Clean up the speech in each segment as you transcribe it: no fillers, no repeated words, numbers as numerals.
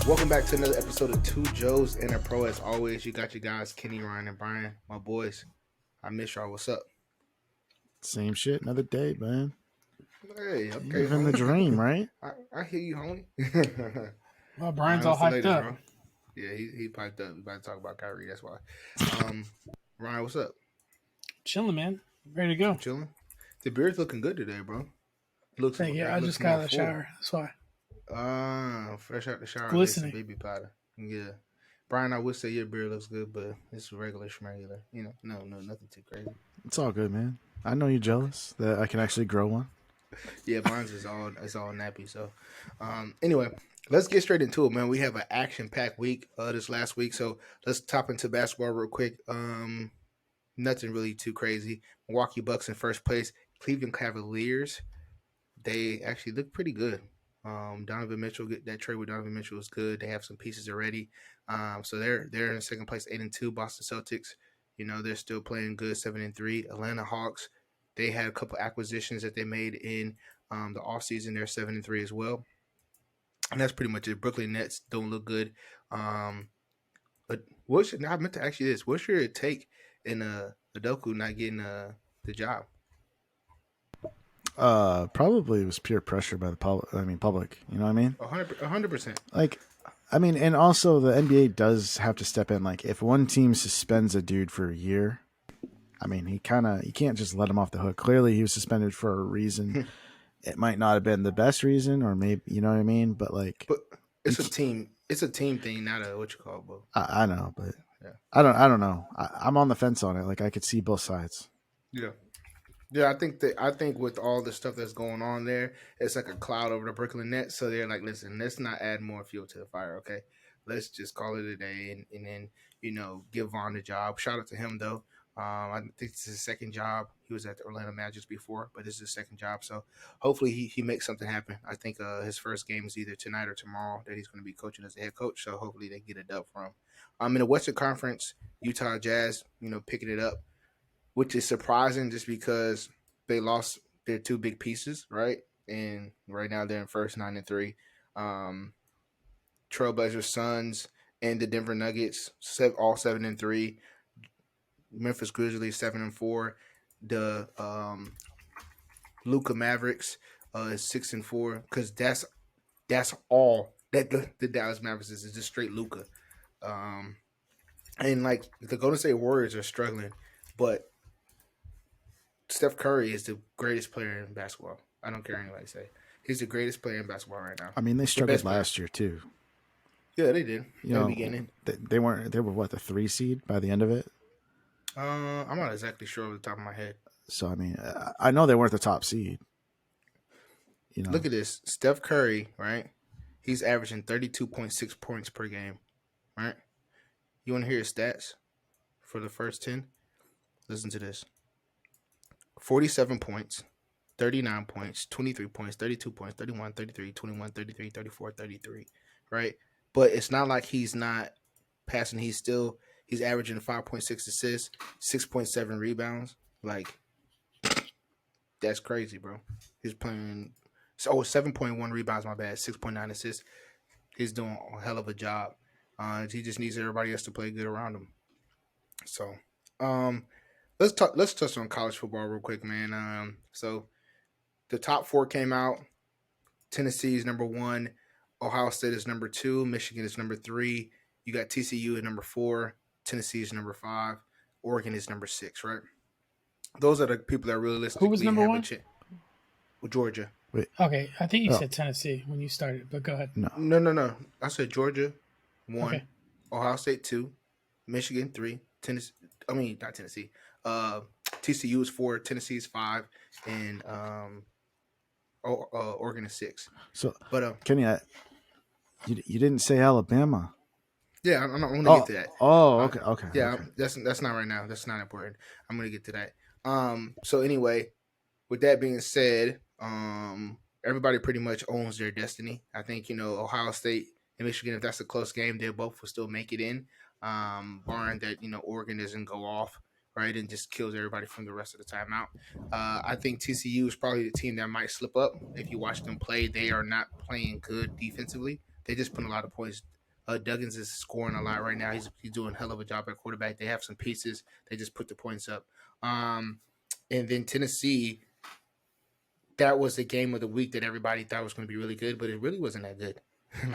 Welcome back to another episode of Two Joes and a Pro. As always, you got your guys, Kenny, Ryan, and Brian, my boys. I miss y'all. What's up? Same shit, another day, man. Hey, okay, Living the homie. dream, right? I hear you, homie. Well, Brian's Ryan, all what's the hyped latest, up. bro? Yeah, he piped up. We about to talk about Kyrie. That's why. Ryan, what's up? Chilling, man. Ready to go. Chilling. The beard's looking good today, bro. Looks. Thank you. I just got out of the shower. That's why. Fresh out the shower. Glistening. Baby powder. Yeah. Brian, I would say your beard looks good, but it's regular schmegular. You know, no, nothing too crazy. It's all good, man. I know you're jealous that I can actually grow one. Yeah, mine's is all nappy. So, anyway, let's get straight into it, man. We have an action-packed week this last week, so let's top into basketball real quick. Nothing really too crazy. Milwaukee Bucks in first place. Cleveland Cavaliers, they actually look pretty good. Donovan Mitchell, that trade with Donovan Mitchell was good. They have some pieces already. So they're in second place, 8-2. Boston Celtics, they're still playing good, 7-3. Atlanta Hawks, they had a couple acquisitions that they made in the offseason. They're 7-3 as well. And that's pretty much it. Brooklyn Nets don't look good. But I meant to ask you this. What's your take in Udoka not getting the job? Probably it was pure pressure by the public. You know what I mean? 100%. And also the NBA does have to step in. Like, if one team suspends a dude for a year, you can't just let him off the hook. Clearly, he was suspended for a reason. It might not have been the best reason, or maybe, you know what I mean. But it's a team. It's a team thing, not a what you call it, bro. I know, but yeah. I don't know. I'm on the fence on it. Like, I could see both sides. Yeah. Yeah, I think with all the stuff that's going on there, it's like a cloud over the Brooklyn Nets. So they're like, listen, let's not add more fuel to the fire, okay? Let's just call it a day and then, give Vaughn the job. Shout out to him, though. I think this is his second job. He was at the Orlando Magic before, but this is his second job. So hopefully he makes something happen. I think his first game is either tonight or tomorrow that he's going to be coaching as a head coach. So hopefully they get a dub for him. In the Western Conference, Utah Jazz, picking it up, which is surprising just because they lost their two big pieces, right? And right now they're in first, 9-3. Trailblazers, Suns, and the Denver Nuggets, all 7-3. Memphis Grizzlies 7-4. The Luka Mavericks is 6-4 because that's all that the Dallas Mavericks is just straight Luka. And like the Golden State Warriors are struggling, but Steph Curry is the greatest player in basketball. I don't care what anybody say. He's the greatest player in basketball right now. They struggled last year too. Yeah, they did. In the beginning, they were what, the 3 seed by the end of it. I'm not exactly sure off the top of my head. So I know they weren't the top seed. Look at this. Steph Curry, right? He's averaging 32.6 points per game, right? You want to hear his stats for the first 10? Listen to this. 47 points, 39 points, 23 points, 32 points, 31, 33, 21, 33, 34, 33, right? But it's not like he's not passing. He's averaging 5.6 assists, 6.7 rebounds. Like, that's crazy, bro. He's playing 7.1 rebounds, my bad, 6.9 assists. He's doing a hell of a job. He just needs everybody else to play good around him. So, let's touch on college football real quick, man. So the top 4 came out. Tennessee is number 1. Ohio State is number 2. Michigan is number 3. You got TCU at number 4. Tennessee is number 5. Oregon is number 6, right? Those are the people that realistically Who was number 1? Georgia. Wait. Okay, I think you said Tennessee when you started, but go ahead. No. I said Georgia 1, okay. Ohio State 2, Michigan 3, Tennessee. I mean, not Tennessee. TCU is 4, Tennessee is 5, and Oregon is 6. So, but Kenny, you didn't say Alabama. Yeah, I'm going to get to that. Oh, okay. Yeah, okay. That's not right now. That's not important. I'm going to get to that. So anyway, with that being said, everybody pretty much owns their destiny. I think Ohio State and Michigan, if that's a close game, they both will still make it in. Barring that Oregon doesn't go off, right, and just kills everybody from the rest of the time out. I think TCU is probably the team that might slip up. If you watch them play, they are not playing good defensively. They just put a lot of points Duggins is scoring a lot right now. He's doing a hell of a job at quarterback. They have some pieces. They just put the points up. And then Tennessee, that was the game of the week that everybody thought was going to be really good, but it really wasn't that good.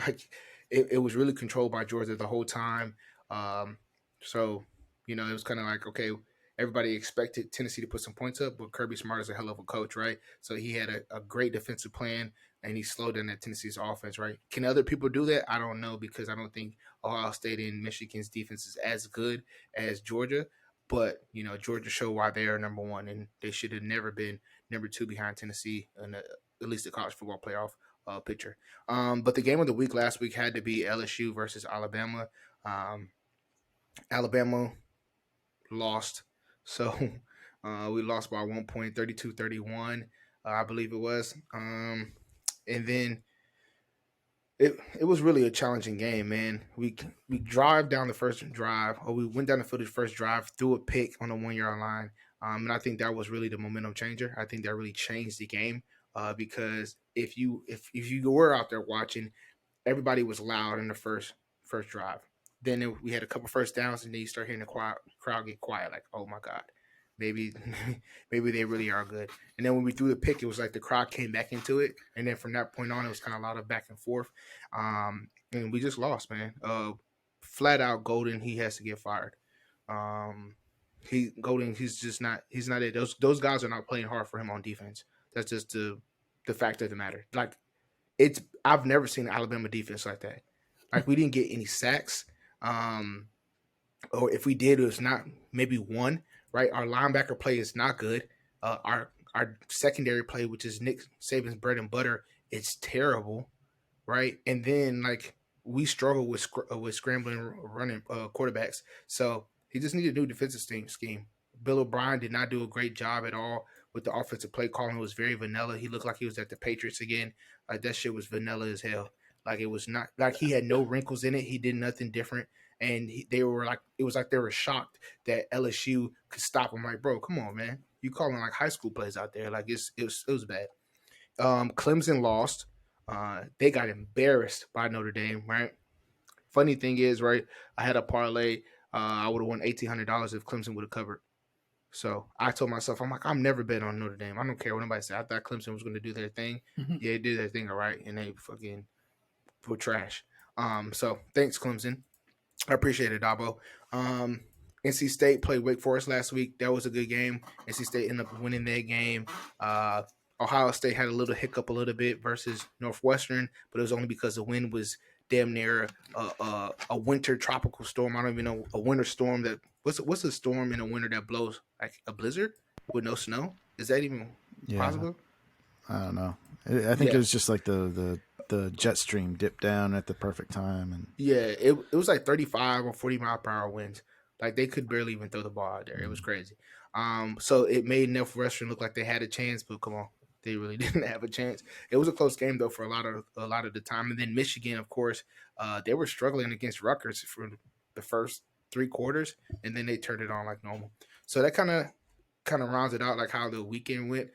Like it was really controlled by Georgia the whole time. Um, so it was kind of like, okay, everybody expected Tennessee to put some points up, but Kirby Smart is a hell of a coach, right? So he had a great defensive plan, and he slowed down that Tennessee's offense, right? Can other people do that? I don't know, because I don't think Ohio State and Michigan's defense is as good as Georgia. But Georgia showed why they are number one, and they should have never been number two behind Tennessee in at least the college football playoff picture. But the game of the week last week had to be LSU versus Alabama. Alabama lost, so we lost by 1 point, 32-31, I believe it was. And then it was really a challenging game, man. We drive down the first drive, or we went down the field the first drive, threw a pick on the 1 yard line, and I think that was really the momentum changer. I think that really changed the game, because if you were out there watching, everybody was loud in the first drive. Then we had a couple first downs, and then you start hearing the crowd get quiet, like, oh my god, maybe maybe they really are good. And then when we threw the pick, it was like the crowd came back into it, and then from that point on, it was kind of a lot of back and forth, and we just lost, man. Flat out, Golden, he has to get fired. Golden, he's not it. Those guys are not playing hard for him on defense. That's just the fact of the matter. Like, I've never seen Alabama defense like that. Like, we didn't get any sacks. Or if we did, it was not maybe one, right? Our linebacker play is not good. Our secondary play, which is Nick Saban's bread and butter, it's terrible, right? And then, like, we struggle with scrambling running quarterbacks. So he just needed a new defensive scheme. Bill O'Brien did not do a great job at all with the offensive play calling. It was very vanilla. He looked like he was at the Patriots again. Like, that shit was vanilla as hell. Like, it was not like he had no wrinkles in it. He did nothing different. And they were like, it was like they were shocked that LSU could stop him. Like, bro, come on, man. You calling like high school plays out there. Like, it was bad. Clemson lost. They got embarrassed by Notre Dame, right? Funny thing is, right, I had a parlay. I would have won $1,800 if Clemson would have covered. So I told myself, I'm like, I'm never betting on Notre Dame. I don't care what anybody said. I thought Clemson was going to do their thing. Mm-hmm. Yeah, they did their thing, all right, and they fucking were trash. So thanks, Clemson. I appreciate it, Dabo. NC State played Wake Forest last week. That was a good game. NC State ended up winning that game. Ohio State had a little hiccup a little bit versus Northwestern, but it was only because the wind was damn near a winter tropical storm. I don't even know, a winter storm that what's a storm in a winter that blows like a blizzard with no snow? Is that even possible? I don't know. I think it was just like the jet stream dipped down at the perfect time, and it was like 35 or 40 mile per hour winds. Like, they could barely even throw the ball out there. It was crazy. So it made Northwestern look like they had a chance, but come on, they really didn't have a chance. It was a close game though for a lot of the time. And then Michigan, of course, they were struggling against Rutgers for the first 3 quarters, and then they turned it on like normal. So that kind of rounds it out, like how the weekend went.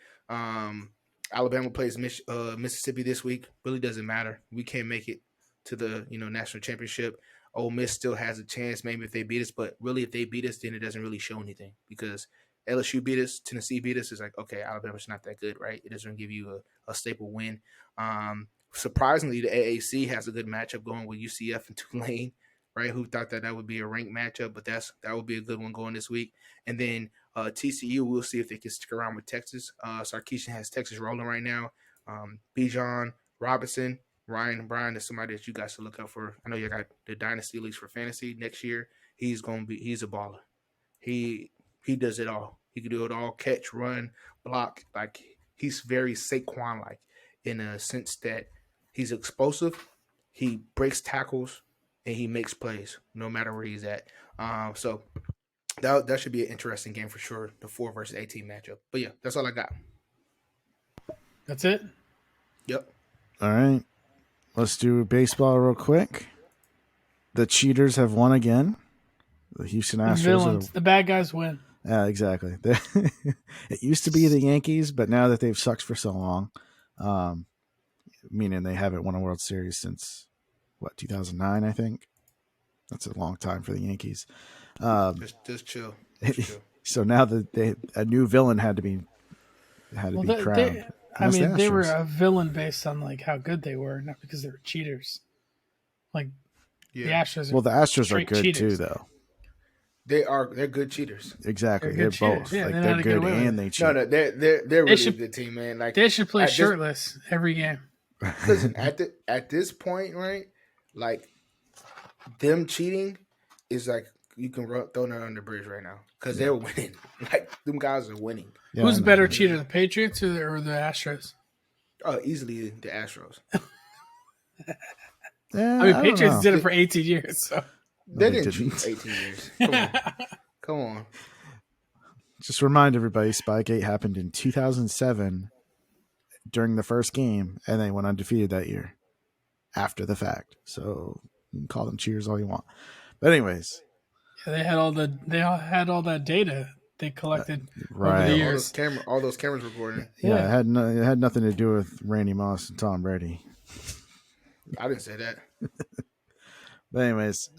Alabama plays Mississippi this week. Really doesn't matter. We can't make it to the national championship. Ole Miss still has a chance, maybe, if they beat us. But really, if they beat us, then it doesn't really show anything, because LSU beat us, Tennessee beat us. It's like, okay, Alabama's not that good, right? It doesn't give you a staple win. Surprisingly, the AAC has a good matchup going with UCF and Tulane, right? Who thought that would be a ranked matchup, but that would be a good one going this week. And then TCU, we'll see if they can stick around with Texas. Sarkisian has Texas rolling right now. Bijan Robinson, Ryan Bryan is somebody that you guys should look out for. I know you got the dynasty leagues for fantasy next year. He's a baller. He does it all. He can do it all: catch, run, block. Like, he's very Saquon-like in a sense that he's explosive. He breaks tackles and he makes plays no matter where he's at. So that should be an interesting game for sure. The 4 versus 18 matchup. But yeah, that's all I got. That's it. Yep. All right. Let's do baseball real quick. The cheaters have won again. The Houston Astros. Villains. The bad guys win. Yeah, exactly. It used to be the Yankees, but now that they've sucked for so long, meaning they haven't won a World Series since 2009, I think. That's a long time for the Yankees. Just chill. Just chill. So now that a new villain had to be crowned. I mean, they were Astros. a villain based on like how good they were, not because they were cheaters. Like the Yeah, Astros are Well, the Astros are straight good too, cheaters. though. they're good cheaters. Exactly, They're they're good cheaters. both. Yeah, Like they know they're how to get good away with and it. they cheat. No, they're really should- a good team, man. Like They should play at this- shirtless every game. Listen, at this point, right? Like them cheating is like you can throw that on the bridge right now because they're winning. Like them guys are winning. Yeah, Who's I a know. better cheater, the Patriots or the Astros? Oh, easily the Astros. Yeah, I mean, don't Patriots know. did it for 18 years. So They they didn't cheat didn't. for 18 years. Come on, come on. Just remind everybody, Spygate happened in 2007 during the first game, and they went undefeated that year after the fact. So you can call them cheers all you want. But anyways, yeah, they had all that data they collected over right. the All years. those cameras recording. Yeah, Yeah. it had nothing to do with Randy Moss and Tom Brady. I didn't say that. But anyways,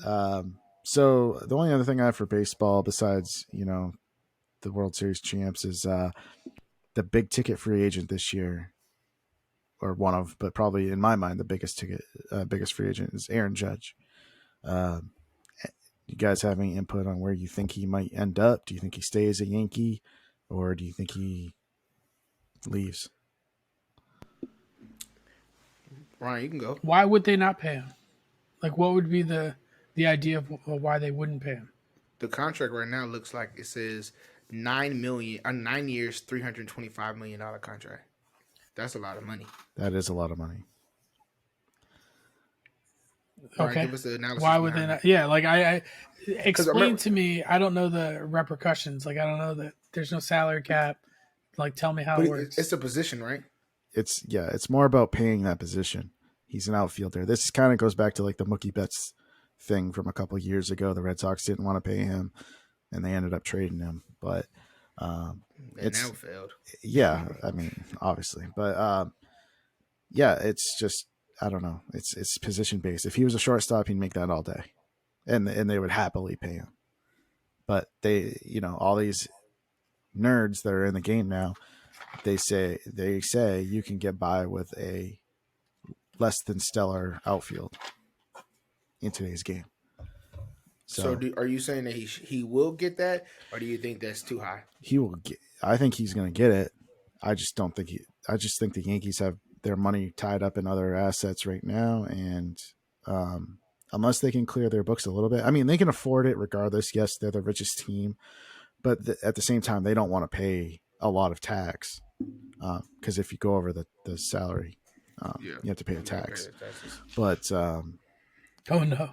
so the only other thing I have for baseball besides, the World Series champs is the big ticket free agent this year, or one of, but probably in my mind, the biggest free agent is Aaron Judge. You guys have any input on where you think he might end up? Do you think he stays a Yankee, or do you think he leaves? Ryan, you can go. Why would they not pay him? Like, what would be the idea of why they wouldn't pay him? The contract right now looks like it says 9 years, $325 million contract. That's a lot of money. That is a lot of money. Ryan, Okay. give us the analysis Why would they behind not? Yeah, like I explain remember- to me. I don't know the repercussions. Like I don't know that there's no salary cap. Like tell me how But it works. it's a position, right? It's more about paying that position. He's an outfielder. This kind of goes back to like the Mookie Betts thing from a couple of years ago. The Red Sox didn't want to pay him, and they ended up trading him. But And it's now failed. yeah, I mean obviously, but yeah, it's just I don't know. It's position based. If he was a shortstop, he'd make that all day, and they would happily pay him. But they, all these nerds that are in the game now, they say you can get by with a less than stellar outfield in today's game. So are you saying that he will get that, or do you think that's too high? He will get. I think he's going to get it. I just don't think I just think the Yankees have their money tied up in other assets right now, and unless they can clear their books a little bit, I mean, they can afford it regardless. Yes, they're the richest team, but at the same time, they don't want to pay a lot of tax because if you go over the salary, you have to pay a tax. But oh no.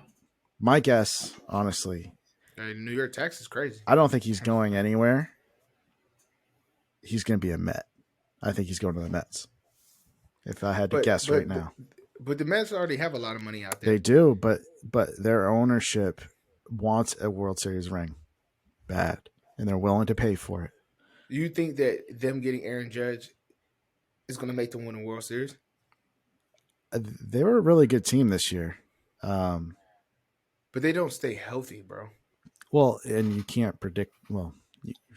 my guess, honestly, New York tax is crazy. I don't think he's going anywhere. He's going to be a Met. I think he's going to the Mets. If I had to guess right now. But the Mets already have a lot of money out there. They do, but their ownership wants a World Series ring bad, and they're willing to pay for it. You think that them getting Aaron Judge is going to make them win a World Series? They were a really good team this year. But they don't stay healthy, bro. Well, and you can't predict. Well,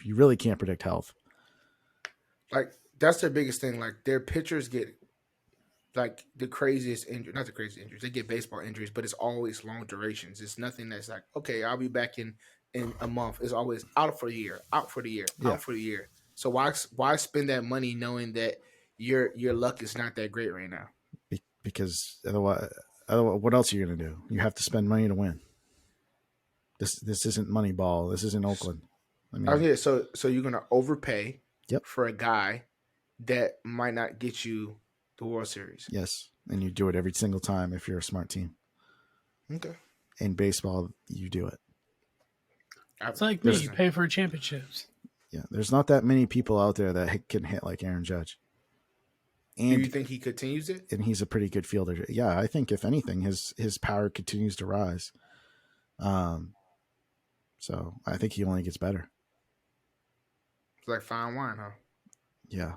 you really can't predict health. Like that's their biggest thing. Like their pitchers get like the craziest injury, not the craziest injuries. They get baseball injuries, but it's always long durations. It's nothing that's like, okay, I'll be back in a month. It's always out for the year, out for the year, out for the year. So why spend that money knowing that your luck is not that great right now? Because otherwise, what else are you going to do? You have to spend money to win. This isn't Moneyball. This isn't Oakland. I mean, Okay, so you're gonna overpay Yep. for a guy that might not get you the World Series. yes, and you do it every single time if you're a smart team. Okay. In baseball, you do it. It's like me. You pay for championships. Yeah, there's not that many people out there that can hit like Aaron Judge. And do you think he continues it? And he's a pretty good fielder. Yeah, I think if anything, his power continues to rise. So I think he only gets better. It's like fine wine, huh? Yeah.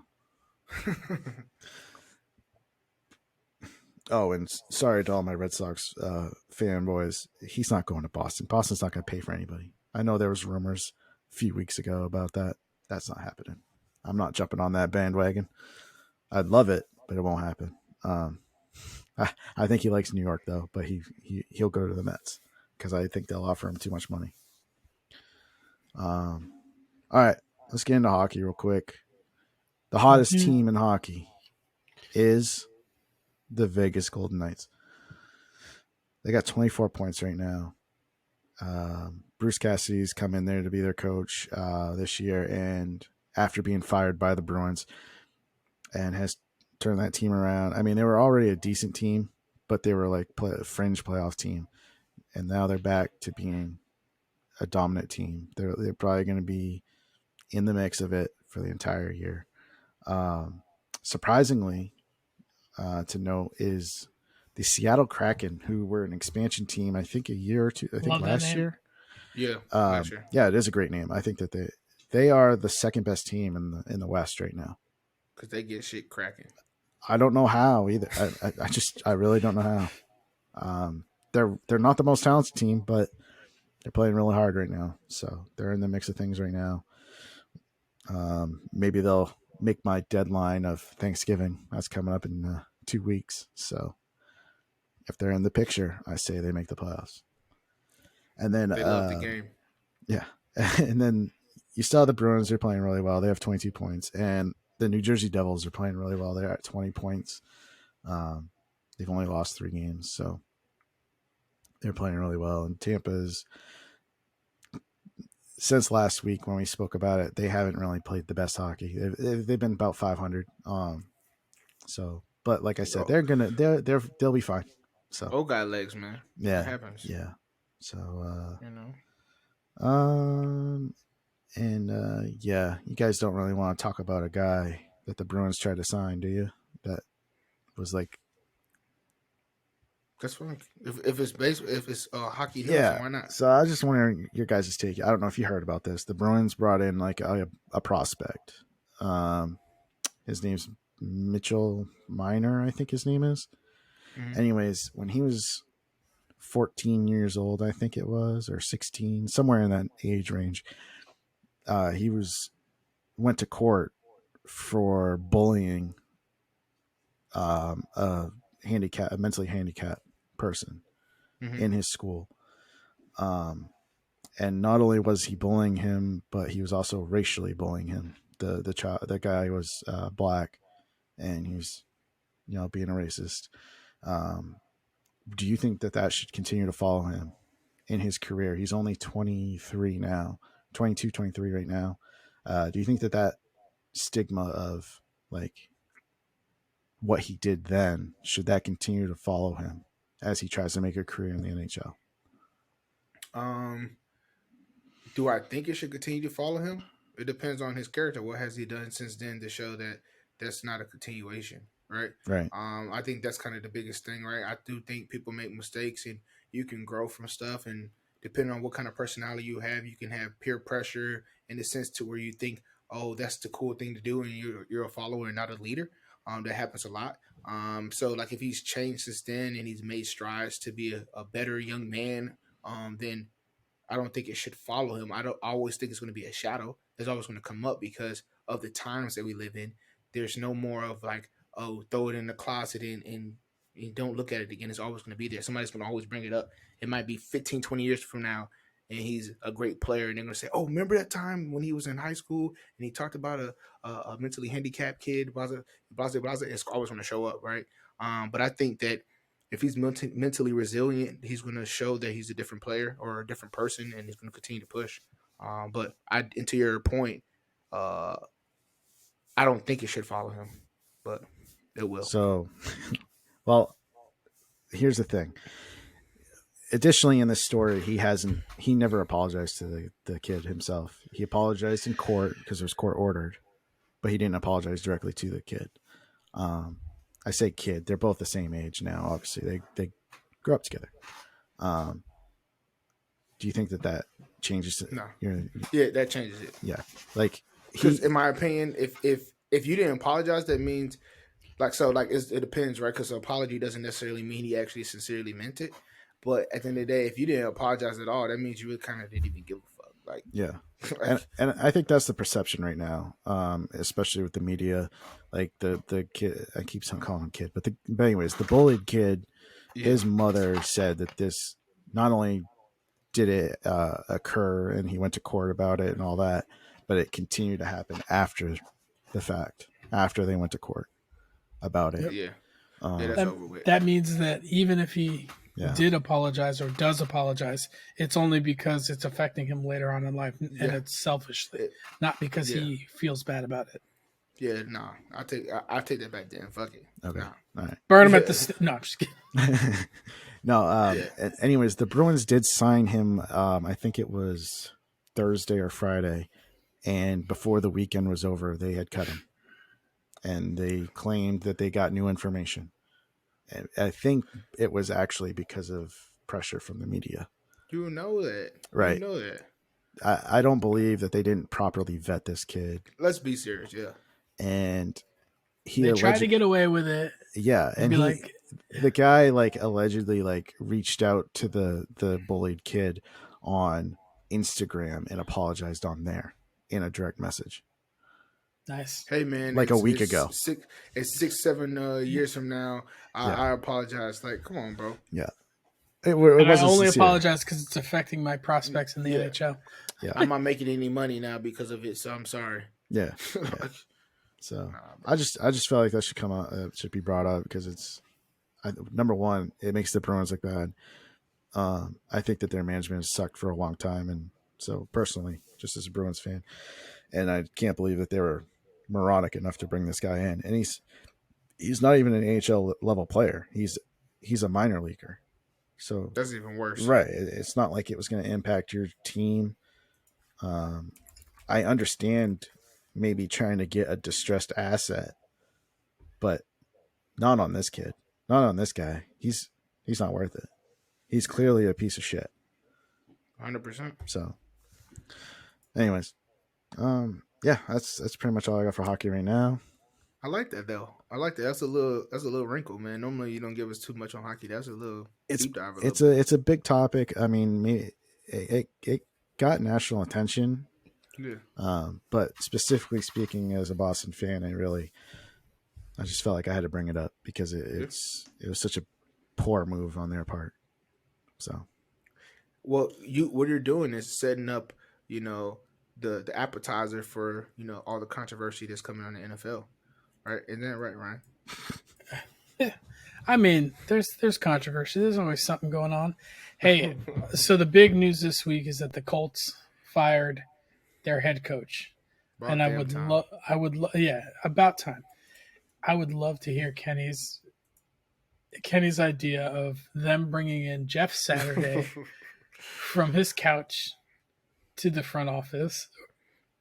Oh, and sorry to all my Red Sox fanboys. He's not going to Boston. Boston's not going to pay for anybody. I know there was rumors a few weeks ago about that. That's not happening. I'm not jumping on that bandwagon. I'd love it, but it won't happen. I think he likes New York though, but he'll go to the Mets because I think they'll offer him too much money. All right, let's get into hockey real quick. The hottest team in hockey is the Vegas Golden Knights. They got 24 points right now. Bruce Cassidy's come in there to be their coach this year, and after being fired by the Bruins, and has turned that team around. I mean, they were already a decent team, but they were like a fringe playoff team, and now they're back to being a dominant team. They're probably going to be in the mix of it for the entire year. Surprisingly, to note is the Seattle Kraken, who were an expansion team, I think a year or two, I think last year. Yeah, last year. Yeah, it is a great name. I think that they are the second best team in the West right now. Because they get shit cracking. I don't know how either. I really don't know how. They're not the most talented team, but they're playing really hard right now. So they're in the mix of things right now. Maybe they'll make my deadline of Thanksgiving. That's coming up in 2 weeks. So if they're in the picture, I say they make the playoffs. And then they love the game. Yeah. And then you saw the Bruins, they're playing really well. They have 22 points. And the New Jersey Devils are playing really well. They're at 20 points. They've only lost 3 games. So they're playing really well. And Tampa's, since last week when we spoke about it, they haven't really played the best hockey. They've been about 500. So, but like I said, they'll be fine. So old guy legs, man. Yeah, it happens. Yeah. So yeah, you guys don't really want to talk about a guy that the Bruins tried to sign, do you? That was like, that's fine. If it's hockey, yeah, why not? So I was just wondering your guys' take. I don't know if you heard about this. The Bruins brought in like a prospect. His name's Mitchell Miner, I think his name is. Mm-hmm. Anyways, when he was 14 years old, I think it was, or 16, somewhere in that age range, he went to court for bullying a mentally handicapped person in his school. And not only was he bullying him, but he was also racially bullying him. The guy was black, and he was, being a racist. Do you think that should continue to follow him in his career? He's only 23 now, 22, 23 right now. Do you think that stigma of like what he did then, should that continue to follow him as he tries to make a career in the NHL? Do I think it should continue to follow him? It depends on his character. What has he done since then to show that that's not a continuation, right? Right. I think that's kind of the biggest thing, right? I do think people make mistakes, and you can grow from stuff. And depending on what kind of personality you can have peer pressure in the sense to where you think, oh, that's the cool thing to do, and you're a follower and not a leader. That happens a lot. So like if he's changed since then and he's made strides to be a better young man, then I don't think it should follow him. I always think it's going to be a shadow. It's always going to come up because of the times that we live in. There's no more of like, oh, throw it in the closet and don't look at it again. It's always going to be there. Somebody's going to always bring it up. It might be 15, 20 years from now, and he's a great player, and they're going to say, oh, remember that time when he was in high school and he talked about a mentally handicapped kid, blah, blah, blah, blah. It's always going to show up, right? But I think that if he's mentally resilient, he's going to show that he's a different player or a different person, and he's going to continue to push. But and to your point, I don't think it should follow him, but it will. So, well, here's the thing. Additionally, in this story, he never apologized to the kid himself. He apologized in court because it was court ordered, but he didn't apologize directly to the kid. I say kid, they're both the same age now. Obviously, they grew up together. Do you think that changes it? No. Yeah, that changes it. Yeah, like because in my opinion, if you didn't apologize, that means It depends, right? Because an apology doesn't necessarily mean he actually sincerely meant it. But at the end of the day, if you didn't apologize at all, that means you really kind of didn't even give a fuck. Like, Yeah. like And I think that's the perception right now, especially with the media. Like the kid, I keep calling him kid, but anyways, the bullied kid, yeah, his mother said that this not only did it occur and he went to court about it and all that, but it continued to happen after the fact, after they went to court about it. Yep. yeah, yeah, Um, that's That, over with. that means that even if he yeah, did apologize or does apologize, it's only because it's affecting him later on in life, and Yeah, it's selfishly, it, not because yeah, he feels bad about it. yeah. Nah, I take that back then. Fuck it. okay, Nah. all right. Burn him at Yeah, the. No, I'm just kidding. No, yeah. anyways, the Bruins did sign him. I think it was Thursday or Friday, and before the weekend was over, they had cut him, and they claimed that they got new information. And I think it was actually because of pressure from the media. You know that. You Right. know that. I don't believe that they didn't properly vet this kid, Let's be serious. Yeah. and he They tried to alleged, get away with it yeah, and and be like, the guy like allegedly like reached out to the bullied kid on Instagram and apologized on there in a direct message nice. Hey man, like a week ago. it's 6, 7 years from now. Yeah, I apologize. Like, come on, bro. yeah, it And I wasn't only sincere. apologize because it's affecting my prospects in the Yeah, NHL. Yeah, I'm not making any money now because of it, so I'm sorry. yeah, yeah. Like, So nah, I bro. just felt like that should come out, should be brought up because number one, it makes the Bruins look bad. I think that their management has sucked for a long time, and so personally, just as a Bruins fan, and I can't believe that they were moronic enough to bring this guy in. And he's not even an AHL level player. He's a minor leaguer. So That's even worse. right, it's not like it was going to impact your team. Um, I understand maybe trying to get a distressed asset, but not on this kid, not on this guy. He's not worth it. He's clearly a piece of shit. 100%. So, anyways, yeah, that's pretty much all I got for hockey right now. I like that though. I like that. That's a little wrinkle, man. Normally you don't give us too much on hockey. That's a little It's deep dive a little it's bit. a big topic. I mean, it got national attention, Yeah. but specifically speaking, as a Boston fan, I just felt like I had to bring it up because Yeah. it was such a poor move on their part. So Well, what you're doing is setting up, you know, the appetizer for, all the controversy that's coming on the NFL. Right? Isn't that right, Ryan? I mean, there's controversy. There's always something going on. Hey, so the big news this week is that the Colts fired their head coach, and About damn time. yeah, about time. I would love to hear Kenny's idea of them bringing in Jeff Saturday from his couch to the front office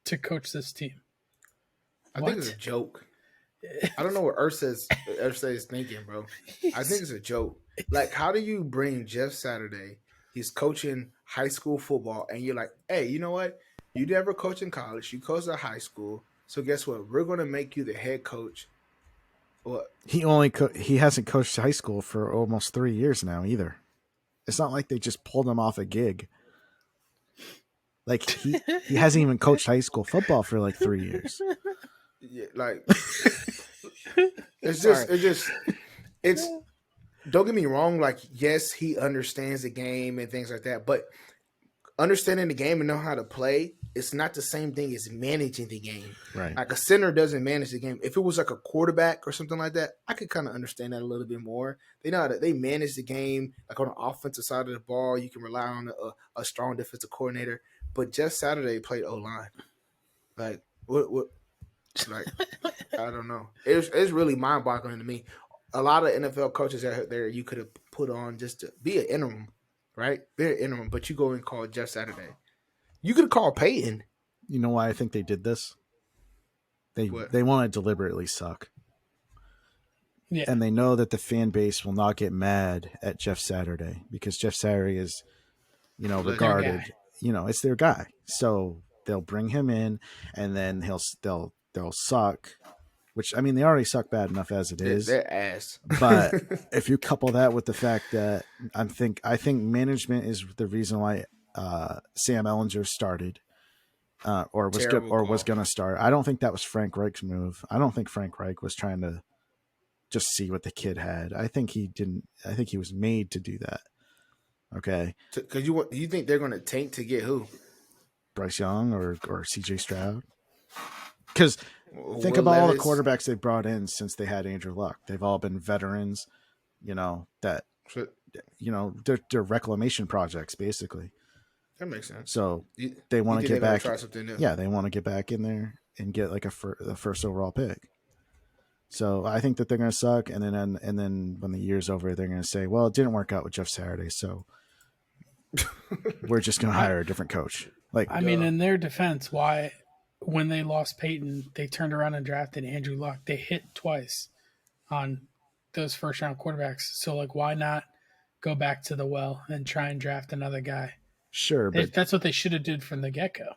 to coach this team. I think it's a joke. I don't know what Ursay is thinking, bro. I think it's a joke. Like, how do you bring Jeff Saturday? He's coaching high school football, and you're like, hey, you know what? You never coached in college. You coached at high school. So guess what? We're going to make you the head coach. What? he hasn't coached high school for almost 3 years now either. It's not like they just pulled him off a gig. Like he hasn't even coached high school football for like 3 years. Yeah, like it's don't get me wrong, like yes, he understands the game and things like that, but understanding the game and know how to play, it's not the same thing as managing the game. Right. Like a center doesn't manage the game. If it was like a quarterback or something like that, I could kind of understand that a little bit more. They know how they manage the game. Like on the offensive side of the ball, you can rely on a strong defensive coordinator. But just Saturday played O line. Like what? Like I don't know. It's really mind boggling to me. A lot of NFL coaches out there you could have put on just to be an interim, right? Be an interim, but you go and call Jeff Saturday. You could have called Peyton. You know why I think they did this? What? They want to deliberately suck. Yeah. And they know that the fan base will not get mad at Jeff Saturday because Jeff Saturday is, regarded, it's their guy. So they'll bring him in and then they'll suck which I mean they already suck bad enough as it is. They're ass. But if you couple that with the fact that I think management is the reason why Sam Ellinger started. Or was going to start. I don't think that was Frank Reich's move. I don't think Frank Reich was trying to just see what the kid had. I think he didn't. I think he was made to do that. Okay, because you think they're going to tank to get who? Bryce Young or C.J. Stroud? Because think about all the quarterbacks they brought in since they had Andrew Luck. They've all been veterans. They're reclamation projects basically. That makes sense. So they want to get back. Try something new. Yeah, they want to get back in there and get like the first overall pick. So I think that they're going to suck, and then when the year's over, they're going to say, "Well, it didn't work out with Jeff Saturday, so we're just going to hire a different coach." I mean, in their defense, why when they lost Peyton, they turned around and drafted Andrew Luck. They hit twice on those first round quarterbacks. So why not go back to the well and try and draft another guy? Sure, but that's what they should have did from the get-go.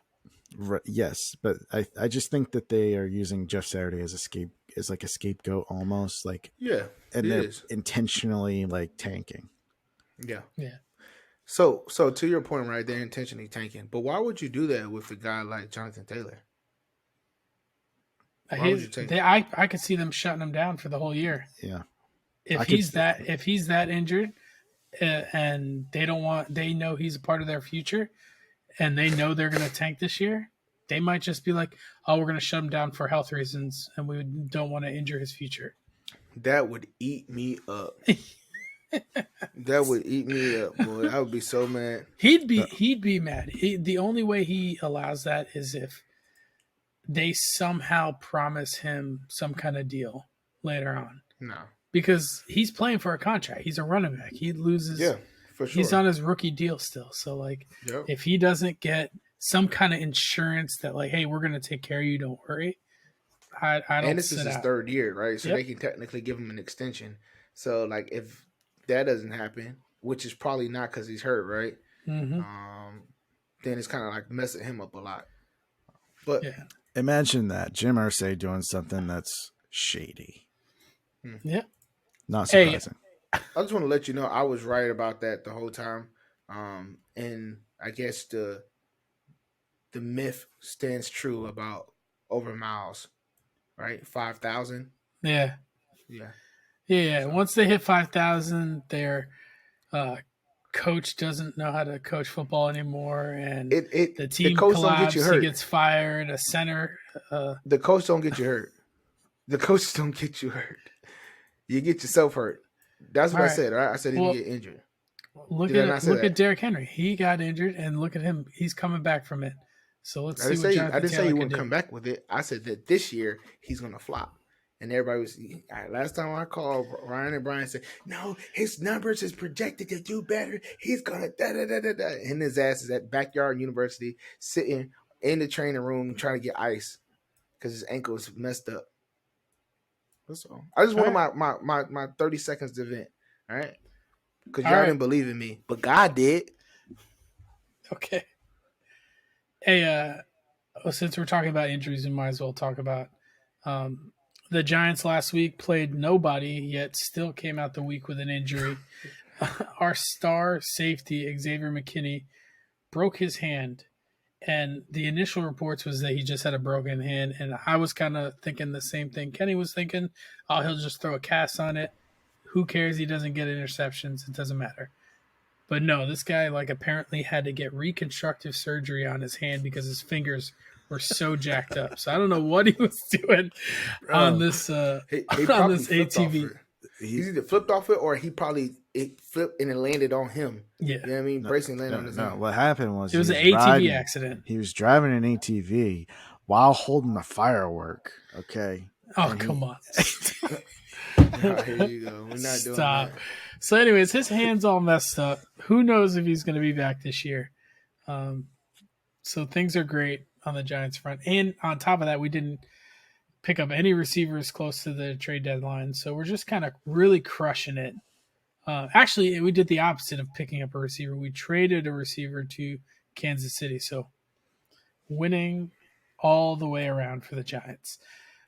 Yes, but I just think that they are using Jeff Saturday as a scapegoat almost, and they're intentionally tanking. Yeah. Yeah. So to your point, right? They're intentionally tanking, but why would you do that with a guy like Jonathan Taylor? I could see them shutting him down for the whole year. Yeah. If he's that injured. And they know he's a part of their future, and they know they're going to tank this year, they might just be like, "Oh, we're going to shut him down for health reasons, and we don't want to injure his future." That would eat me up. That would eat me up, boy. I would be so mad. He'd be mad. The only way he allows that is if they somehow promise him some kind of deal later on. No. Because he's playing for a contract. He's a running back. He loses. Yeah, for sure. He's on his rookie deal still. So, if he doesn't get some kind of insurance that, hey, we're going to take care of you, don't worry. I don't. And this is his third year, right? So they can technically give him an extension. So, if that doesn't happen, which is probably not because he's hurt, right? Mm-hmm. Then it's kind of messing him up a lot. But imagine that Jim Irsay doing something that's shady. Yeah. Not surprising. I just want to let you know I was right about that the whole time. And I guess the myth stands true about over miles, right? 5,000. Yeah. Yeah. Yeah. So, once they hit 5,000, their coach doesn't know how to coach football anymore, and the team collapses. He gets fired. A center. The coach don't get you hurt. The coaches don't get you hurt. You get yourself hurt. That's what I said, right? I said he would get injured. Look at Derrick Henry. He got injured, and look at him. He's coming back from it. So let's see what Jonathan Taylor can do. I didn't say he wouldn't come back with it. I said that this year he's going to flop. And everybody was last time I called, Ryan and Brian said, "No, his numbers is projected to do better. He's gonna da da da da da." And his ass is at Backyard University, sitting in the training room trying to get ice because his ankle is messed up. That's all. I just wanted my 30 seconds to vent. All right, because y'all didn't believe in me, but God did. Okay. Hey, since we're talking about injuries, we might as well talk about. The Giants last week played nobody, yet still came out the week with an injury. Our star safety, Xavier McKinney, broke his hand. And the initial reports was that he just had a broken hand. And I was kind of thinking the same thing Kenny was thinking. Oh, he'll just throw a cast on it. Who cares? He doesn't get interceptions. It doesn't matter. But no, this guy apparently had to get reconstructive surgery on his hand because his fingers were so jacked up. So I don't know what he was doing on this on this ATV. He's either flipped off it or it flipped and it landed on him. Yeah. You know what I mean? Bracing landed on his hand. What happened was it was an ATV accident. He was driving an ATV while holding a firework. Okay. Oh, come on. Here you go. We're not doing Stop. that. So anyways, his hand's all messed up. Who knows if he's going to be back this year? So things are great on the Giants front. And on top of that, we didn't pick up any receivers close to the trade deadline. So we're just kind of really crushing it. Actually, we did the opposite of picking up a receiver. We traded a receiver to Kansas City. So winning all the way around for the Giants.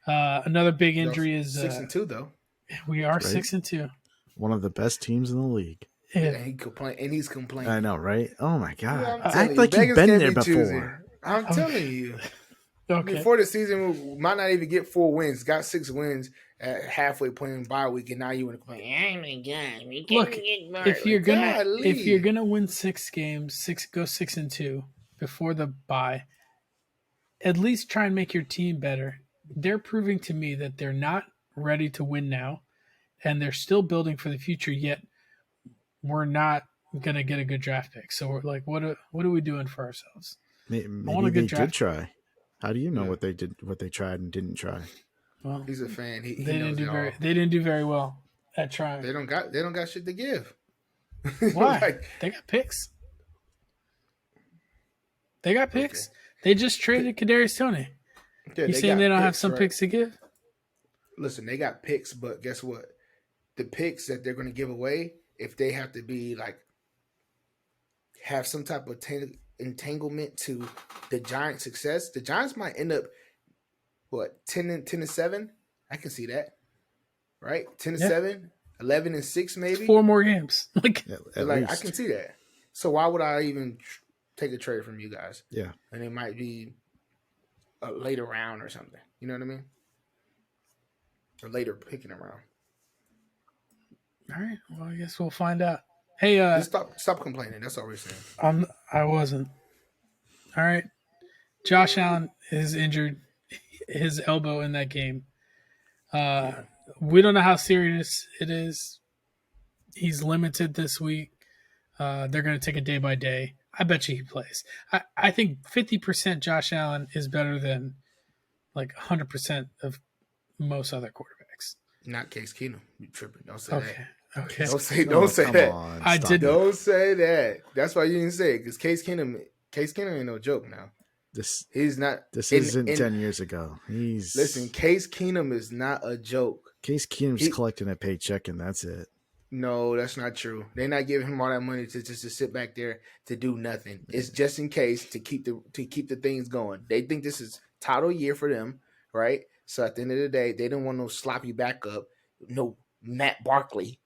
Another big injury is 6-2 though. We are 6-2. One of the best teams in the league. Yeah. And he's complaining. I know, right? Oh my god! Yeah, act like you've been there before. I'm telling you. Okay. Before the season, we might not even get 4 wins. Got 6 wins at halfway playing bye week, and now you want to complain. Oh my god! Look, if you're gonna win 6 games, go 6-2 before the bye, at least try and make your team better. They're proving to me that they're not ready to win now, and they're still building for the future. Yet we're not gonna get a good draft pick. So we're like, what are we doing for ourselves? Maybe they did try. How do you know what they did, what they tried and didn't try? Well, he's a fan. They didn't do very well at trying. They don't got shit to give. Why? They got picks. Okay. They just traded Kadarius Toney. Yeah, you saying they don't have some picks to give? Listen, they got picks, but guess what? The picks that they're going to give away, if they have to be like have some type of entanglement to the Giants' success, the Giants might end up 10-7. I can see that, right? 10-7, 11-6, maybe 4 more games. I can see that. So why would I even take a trade from you guys? Yeah, and it might be a later round or something. You know what I mean? Or later picking around. All right. Well, I guess we'll find out. Hey, just stop complaining. That's all we're saying. I wasn't. All right. Josh Allen is injured his elbow in that game. We don't know how serious it is. He's limited this week. They're going to take it day by day. I bet you he plays. I think 50% Josh Allen is better than like 100% of most other quarterbacks. Not Case Keenum. You tripping. Don't say that. Okay. Don't say that. I did. Don't say that. That's why you didn't say it, because Case Keenum ain't no joke now. He's not. This isn't 10 years ago. Listen, Case Keenum is not a joke. Case Keenum's collecting a paycheck and that's it. No, that's not true. They're not giving him all that money to sit back there to do nothing. It's just in case to keep the things going. They think this is title year for them, right? So at the end of the day, they don't want no sloppy backup, no Matt Barkley,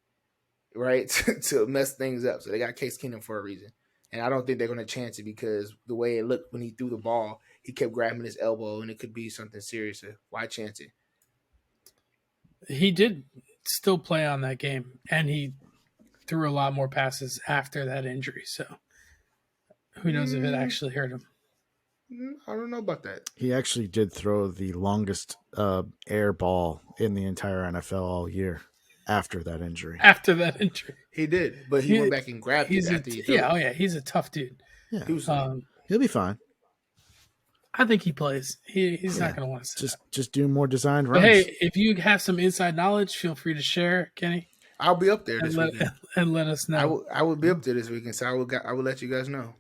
right, to mess things up. So they got Case Keenum for a reason. And I don't think they're going to chance it, because the way it looked when he threw the ball, he kept grabbing his elbow, and it could be something serious. Why chance it? He did still play on that game, and he threw a lot more passes after that injury. So who knows if it actually hurt him? I don't know about that. He actually did throw the longest air ball in the entire NFL all year. After that injury. He did, but he went back and grabbed it after he threw it. He's a tough dude. Yeah. He'll be fine. I think he plays. He's not going to want to just do more designed runs. But hey, if you have some inside knowledge, feel free to share, Kenny. I'll be up there this weekend. And let us know. I will be up there this weekend, so I will let you guys know.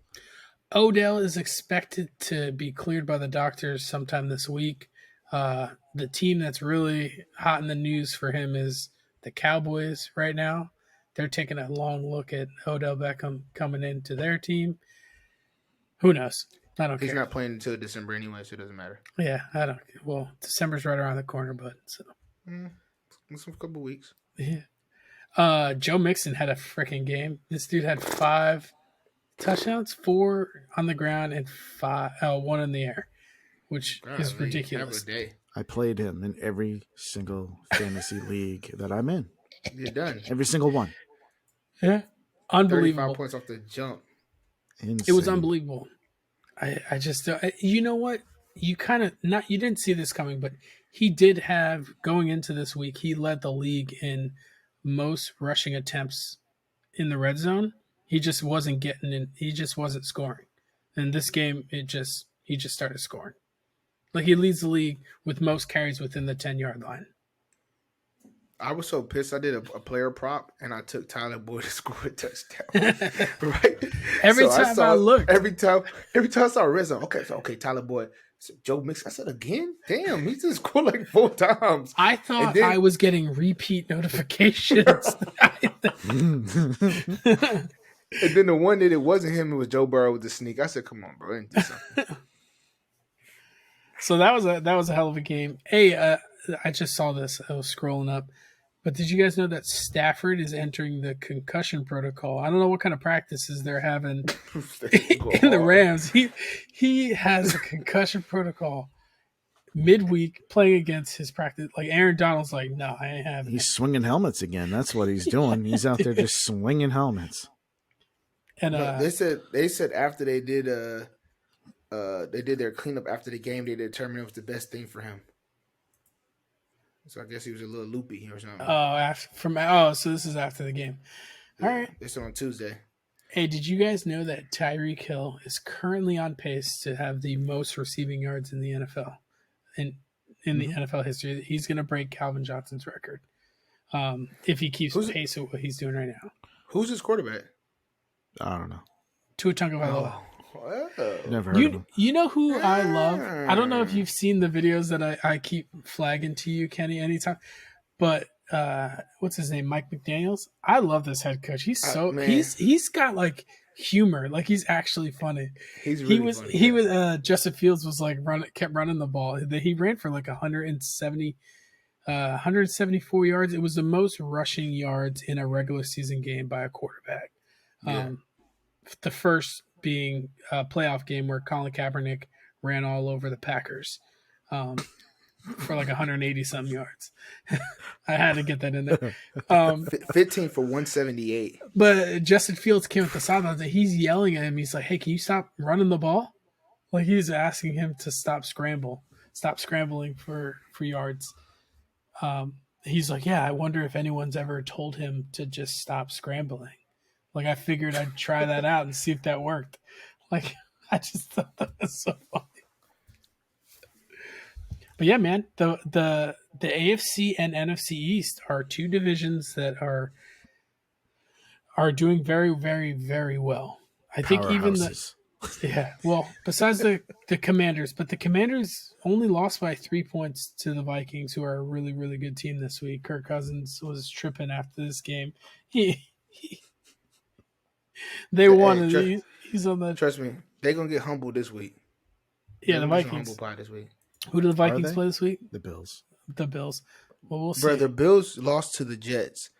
Odell is expected to be cleared by the doctors sometime this week. The team that's really hot in the news for him is the Cowboys right now. They're taking a long look at Odell Beckham coming into their team. Who knows? I don't care. He's not playing until December anyway, so it doesn't matter. Yeah, I don't. Well, December's right around the corner, but so it's a couple weeks. Yeah. Joe Mixon had a freaking game. This dude had 5 touchdowns, 4 on the ground and 1 in the air, which is ridiculous. I played him in every single fantasy league that I'm in. You're done. Every single one. Yeah. Unbelievable. 35 points off the jump. Insane. It was unbelievable. I just, you know what? You didn't see this coming, but he did have, going into this week, he led the league in most rushing attempts in the red zone. He just wasn't getting in. He just wasn't scoring. In this game, he just started scoring. Like, he leads the league with most carries within the 10-yard line. I was so pissed. I did a player prop, and I took Tyler Boyd to score a touchdown. Right? Every time I looked. Every time I saw a red zone. Okay, Tyler Boyd. Joe Mixon. I said, again? Damn, he just scored like 4 times. I thought I was getting repeat notifications. And then the one that it wasn't him, it was Joe Burrow with the sneak. I said, come on, bro. Do something. So that was a hell of a game. Hey, I just saw this. I was scrolling up. But did you guys know that Stafford is entering the concussion protocol? I don't know what kind of practices they're having in the Rams. He has a concussion protocol midweek playing against his practice. Like Aaron Donald's like, no, I ain't having He's swinging helmets again. That's what he's doing. He's out there just swinging helmets. And they said after they did their cleanup after the game, they determined it was the best thing for him. So I guess he was a little loopy or something. So this is after the game. All right. It's on Tuesday. Hey, did you guys know that Tyreek Hill is currently on pace to have the most receiving yards in the NFL? In the NFL history, he's going to break Calvin Johnson's record if he keeps pace with what he's doing right now. Who's his quarterback? I don't know. Tua Tagovailoa. Never heard of him. You know who I love? I don't know if you've seen the videos that I keep flagging to you, Kenny, anytime. But what's his name? Mike McDaniels. I love this head coach. He's he's got like humor. Like he's actually funny. He was Justin Fields was like kept running the ball. He ran for like 174 yards. It was the most rushing yards in a regular season game by a quarterback. Yeah. The first being a playoff game where Colin Kaepernick ran all over the Packers for like 180 something yards. I had to get that in there. 15 for 178. But Justin Fields came at the sidelines and he's yelling at him. He's like, hey, can you stop running the ball? Like he's asking him to stop scrambling for yards. He's like, yeah, I wonder if anyone's ever told him to just stop scrambling. Like I figured I'd try that out and see if that worked. Like I just thought that was so funny. But yeah, man, the AFC and NFC East are two divisions that are doing very, very, very well. I think even besides the Commanders, but the Commanders only lost by 3 points to the Vikings, who are a really, really good team this week. Kirk Cousins was tripping after this game. They won. He's on that. Trust me, they're gonna get humbled this week. Yeah, the Vikings. Humble pie this week. Who do the Vikings play this week? The Bills. The Bills. Well, we'll see. Bro, the Bills lost to the Jets.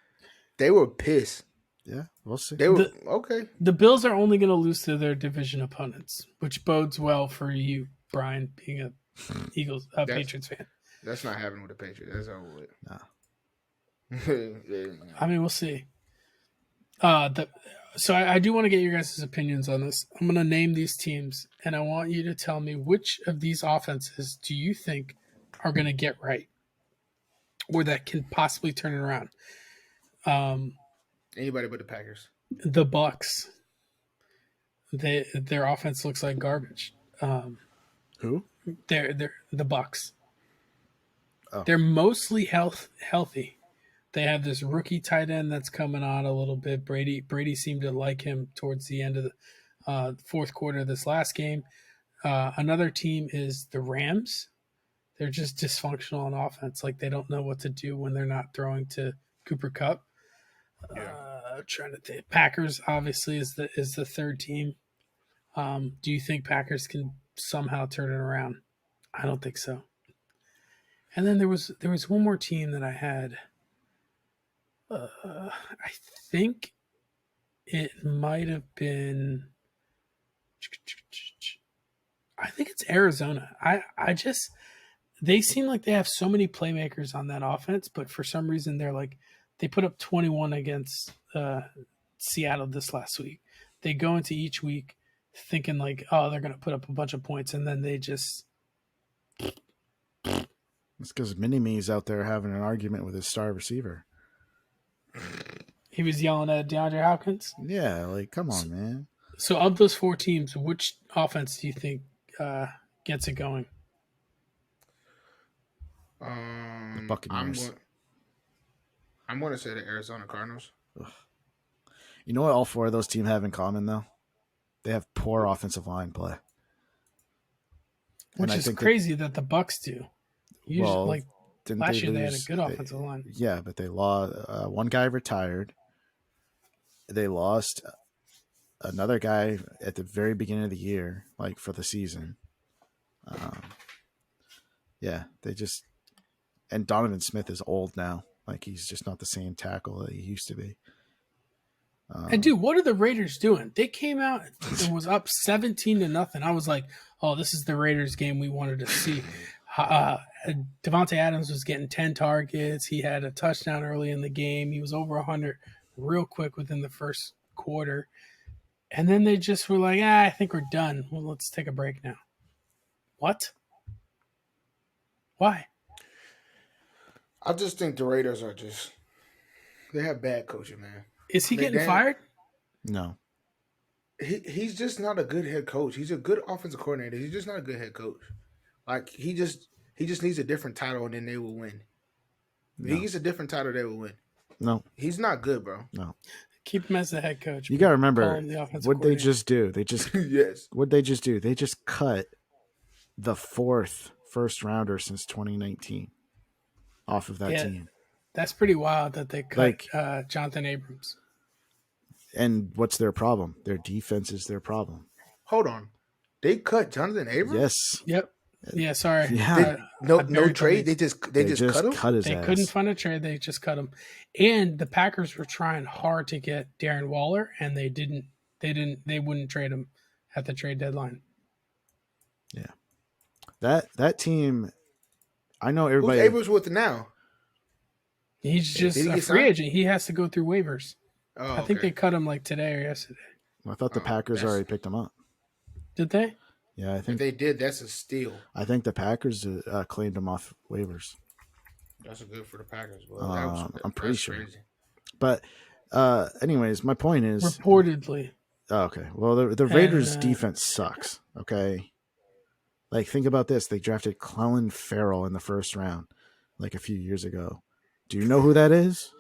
They were pissed. Yeah, we'll see. They were okay. The Bills are only going to lose to their division opponents, which bodes well for you, Brian, being a Patriots fan. That's not happening with the Patriots. That's over with. Nah. I mean, we'll see. So I do want to get your guys' opinions on this. I'm going to name these teams, and I want you to tell me which of these offenses do you think are going to get right or that can possibly turn it around. Anybody but the Packers. The Bucs. Their offense looks like garbage. Who? They're the Bucs. Oh. They're mostly healthy. They have this rookie tight end that's coming on a little bit. Brady seemed to like him towards the end of the fourth quarter of this last game. Another team is the Rams. They're just dysfunctional on offense. Like they don't know what to do when they're not throwing to Cooper Kupp. Trying to think. Packers obviously is the third team. Do you think Packers can somehow turn it around? I don't think so. And then there was one more team that I had. I think it might have been. I think it's Arizona. They seem like they have so many playmakers on that offense, but for some reason they put up 21 against Seattle this last week. They go into each week thinking like, oh, they're going to put up a bunch of points, and then they just. It's because Mini-Me's out there having an argument with his star receiver. He was yelling at DeAndre Hopkins? Yeah, like, come on, man. So of those four teams, which offense do you think gets it going? The Buccaneers. I'm going to say the Arizona Cardinals. Ugh. You know what all four of those teams have in common, though? They have poor offensive line play. Which is crazy that the Bucs do. Usually, last year they had a good offensive line. Yeah, but they lost. One guy retired. They lost another guy at the very beginning of the year, for the season. Yeah, they just And Donovan Smith is old now. Like, he's just not the same tackle that he used to be. And dude, what are the Raiders doing? They came out and was up 17-0. I was like, "Oh, this is the Raiders game we wanted to see." Devontae Adams was getting 10 targets. He had a touchdown early in the game. He was over 100 real quick within the first quarter. And then they just were like, I think we're done. Well, let's take a break now. What? Why? I just think the Raiders are they have bad coaching, man. Is he getting fired? No. He's just not a good head coach. He's a good offensive coordinator. He's just not a good head coach. Like, he just needs a different title and then they will win. If he gets a different title, they will win. No. He's not good, bro. No. Keep him as the head coach. You got to remember, what they just do? They just yes. What they just do? They just cut the 4th first rounder since 2019 off of that team. That's pretty wild that they cut Jonathan Abrams. And what's their problem? Their defense is their problem. Hold on. They cut Jonathan Abrams? Yes. Yep. Yeah, sorry. Yeah. No trade. They just cut him. They couldn't find a trade. They just cut him. And the Packers were trying hard to get Darren Waller, and they didn't. They wouldn't trade him at the trade deadline. Yeah. That team. I know everybody. Who's Abrams with now? He's just a free agent. He has to go through waivers. Oh, I think they cut him like today or yesterday. I thought the Packers already picked him up. Did they? Yeah, I think if they did. That's a steal. I think the Packers claimed him off waivers. That's good for the Packers. Well, I'm pretty sure. Crazy. But anyways, my point is reportedly. Okay. Well, the Raiders' defense sucks. Okay. Like, think about this. They drafted Clelin Ferrell in the first round, like a few years ago. Do you know who that is?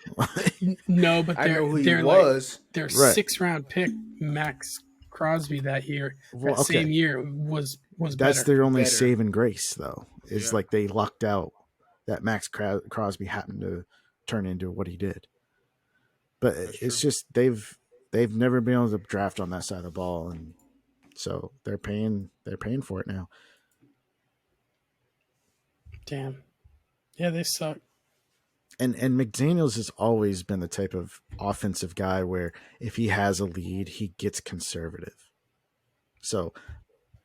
No, but their 6th round pick, Max Crosby, that year, same year was That's better. their only saving grace, though. Is like they lucked out that Max Crosby happened to turn into what he did. But it's just they've never been able to draft on that side of the ball, and so they're paying for it now. Damn. Yeah, they suck. And McDaniels has always been the type of offensive guy where if he has a lead, he gets conservative. So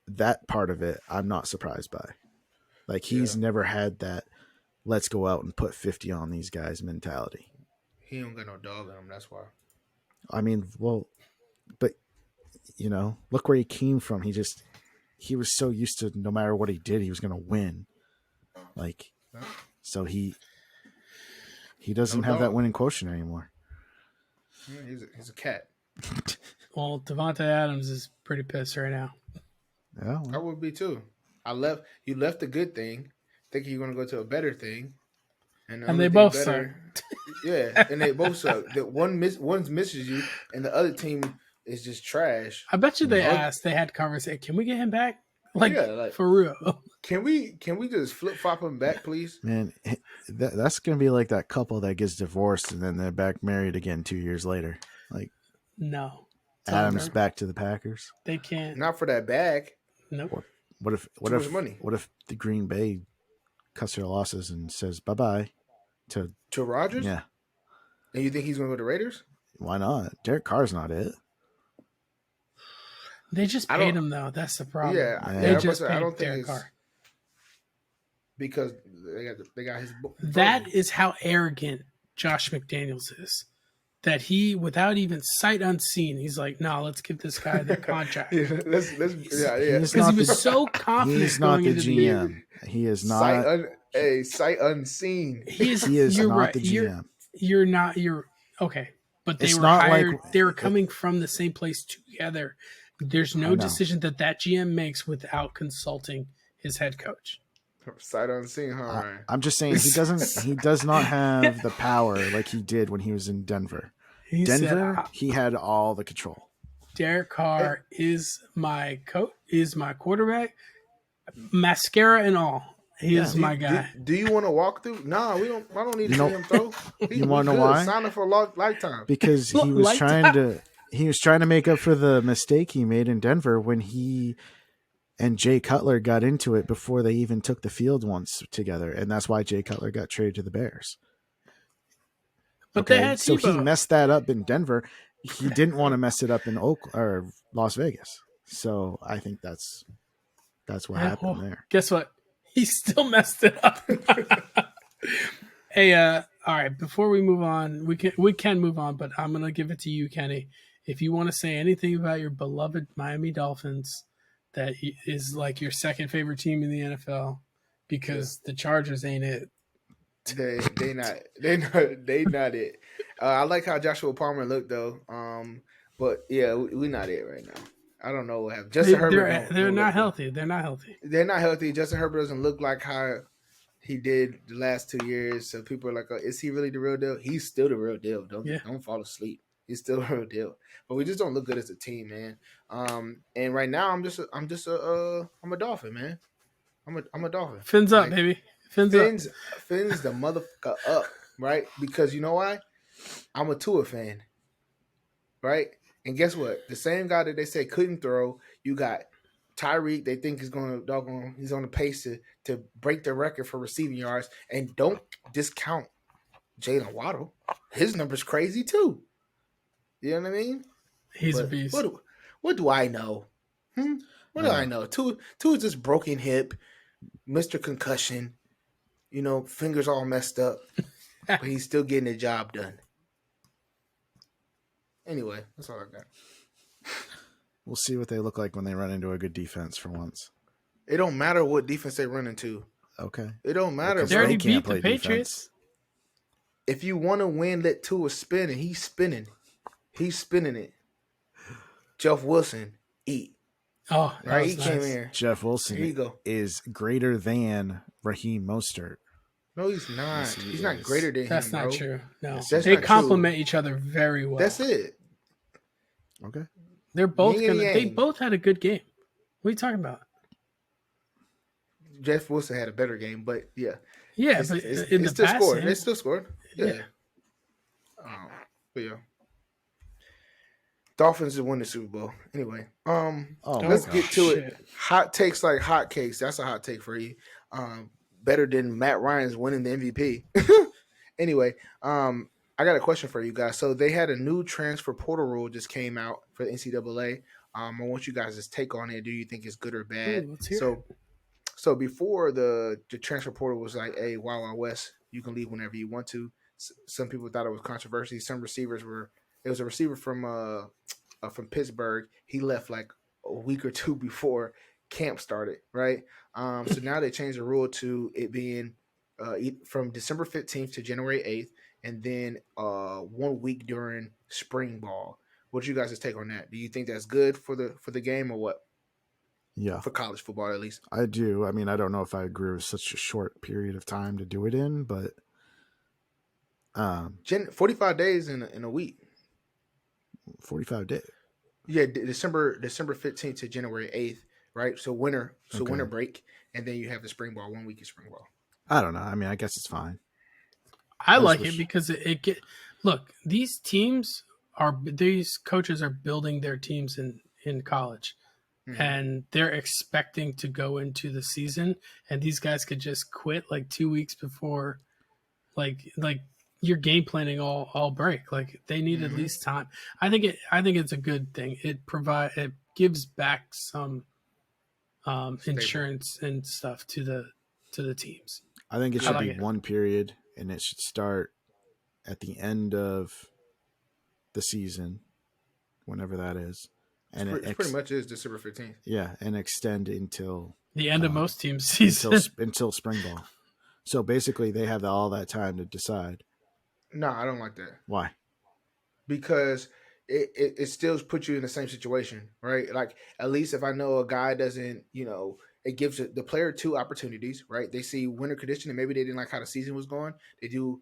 that part of it, I'm not surprised by. Like, he's never had that let's go out and put 50 on these guys mentality. He don't got no dog in him, that's why. I mean, well, but, look where he came from. He was so used to no matter what he did, he was going to win. Like, so he doesn't have that winning quotient anymore. He's a cat. Well, Devontae Adams is pretty pissed right now. Yeah, I would be too. You left a good thing, thinking you're going to go to a better thing, and they both suck. Yeah, and they both suck. One misses you, and the other team is just trash. I bet you they had conversation. Can we get him back? Like for real? Can we just flip flop him back, please? Man, that's gonna be like that couple that gets divorced and then they're back married again 2 years later. Like, no, Adams back to the Packers. They can't. Not for that bag. Nope. What if the Green Bay cuts their losses and says bye bye to Rodgers? Yeah. And you think he's gonna go to Raiders? Why not? Derek Carr's not it. They just paid him, though. That's the problem. Yeah, they just paid I don't think Derek Carr. Because they got his. That is how arrogant Josh McDaniels is. That he, without even sight unseen, he's like, "No, let's give this guy the contract." Because he was so confident. He's not the GM. He is not. Sight unseen. He is you're not right. the GM. You're not. You're okay. But they It's were not hired. like- They were coming from the same place together. There's no decision that GM makes without consulting his head coach. Sight unseen, huh? Ryan? I'm just saying he does not have the power like he did when he was in Denver. He had all the control. Derek Carr is my coach, is my quarterback, mascara and all. He is my guy. Do you want to walk through? Nah, we don't. I don't need to see him throw. You want to know why? Sign him for a lifetime. Because he was trying to make up for the mistake he made in Denver when he And Jay Cutler got into it before they even took the field once together, and that's why Jay Cutler got traded to the Bears. But they had so he messed that up in Denver. He didn't want to mess it up in Oakland or Las Vegas. So I think that's what happened there. Guess what? He still messed it up. Hey, all right. Before we move on, we can move on, but I'm gonna give it to you, Kenny. If you want to say anything about your beloved Miami Dolphins, that is like your second favorite team in the NFL, because the Chargers ain't it. They not it. I like how Joshua Palmer looked though. But yeah, we not it right now. I don't know what happened. Justin Herbert. They're not healthy. They're not healthy. They're not healthy. Justin Herbert doesn't look like how he did the last 2 years. So people are like, oh, is he really the real deal? He's still the real deal. Don't fall asleep. He's still the real deal. But we just don't look good as a team, man. And right now I'm a Dolphin, man. I'm a Dolphin. Fins up, baby. Fins the motherfucker up, right? Because you know why? I'm a Tua fan, right? And guess what? The same guy that they say couldn't throw, you got Tyreek. They think he's he's on the pace to break the record for receiving yards. And don't discount Jalen Waddle. His number's crazy too. You know what I mean? He's a beast. What do I know? What do I know? Tua is just broken hip, Mr. Concussion. You know, fingers all messed up, but he's still getting the job done. Anyway, that's all I got. We'll see what they look like when they run into a good defense for once. It don't matter what defense they run into. Okay. It don't matter. They already beat the Patriots. Defense. If you want to win, let Tua spin, and he's spinning. He's spinning it. Jeff Wilson, eat. Oh, right. He came here. Jeff Wilson is greater than Raheem Mostert. No, he's not. Yes, he's not greater than That's him, not bro. True. No, they complement each other very well. That's it. Okay. They're both They both had a good game. What are you talking about? Jeff Wilson had a better game, but yeah. Yeah, but in the still past, scored. They still scored. Yeah. But yeah. Dolphins won the Super Bowl. Anyway, let's get to it. Hot takes like hotcakes. That's a hot take for you. Better than Matt Ryan's winning the MVP. Anyway, I got a question for you guys. So they had a new transfer portal rule just came out for the NCAA. I want you guys' take on it. Do you think it's good or bad? So before the transfer portal was like, hey, Wild Wild West, you can leave whenever you want to. Some people thought it was controversy. Some receivers were. It was a receiver from Pittsburgh. He left like a week or two before camp started, right? So now they changed the rule to it being from December 15th to January 8th, and then 1 week during spring ball. What's you guys' take on that? Do you think that's good for the game or what? Yeah, for college football at least. I do. I mean, I don't know if I agree with such a short period of time to do it in, but 45 days in a week. 45 days. Yeah, December 15th to January 8th, right? So winter break, and then you have the spring ball, 1 week of spring ball. I don't know. I mean, I guess it's fine. I like it because these coaches are building their teams in college, and they're expecting to go into the season, and these guys could just quit like 2 weeks before, like your game planning all break. Like they need at least time. I think it's a good thing. It gives back some insurance and stuff to the teams. I think it should be one period, and it should start at the end of the season, whenever that is. And it pretty much is December 15th. Yeah, and extend until the end of most teams' season until spring ball. So basically, they have all that time to decide. No, I don't like that. Why? Because it still puts you in the same situation, right? Like, at least if I know a guy doesn't, it gives the player two opportunities, right? They see winter condition, and maybe they didn't like how the season was going. Maybe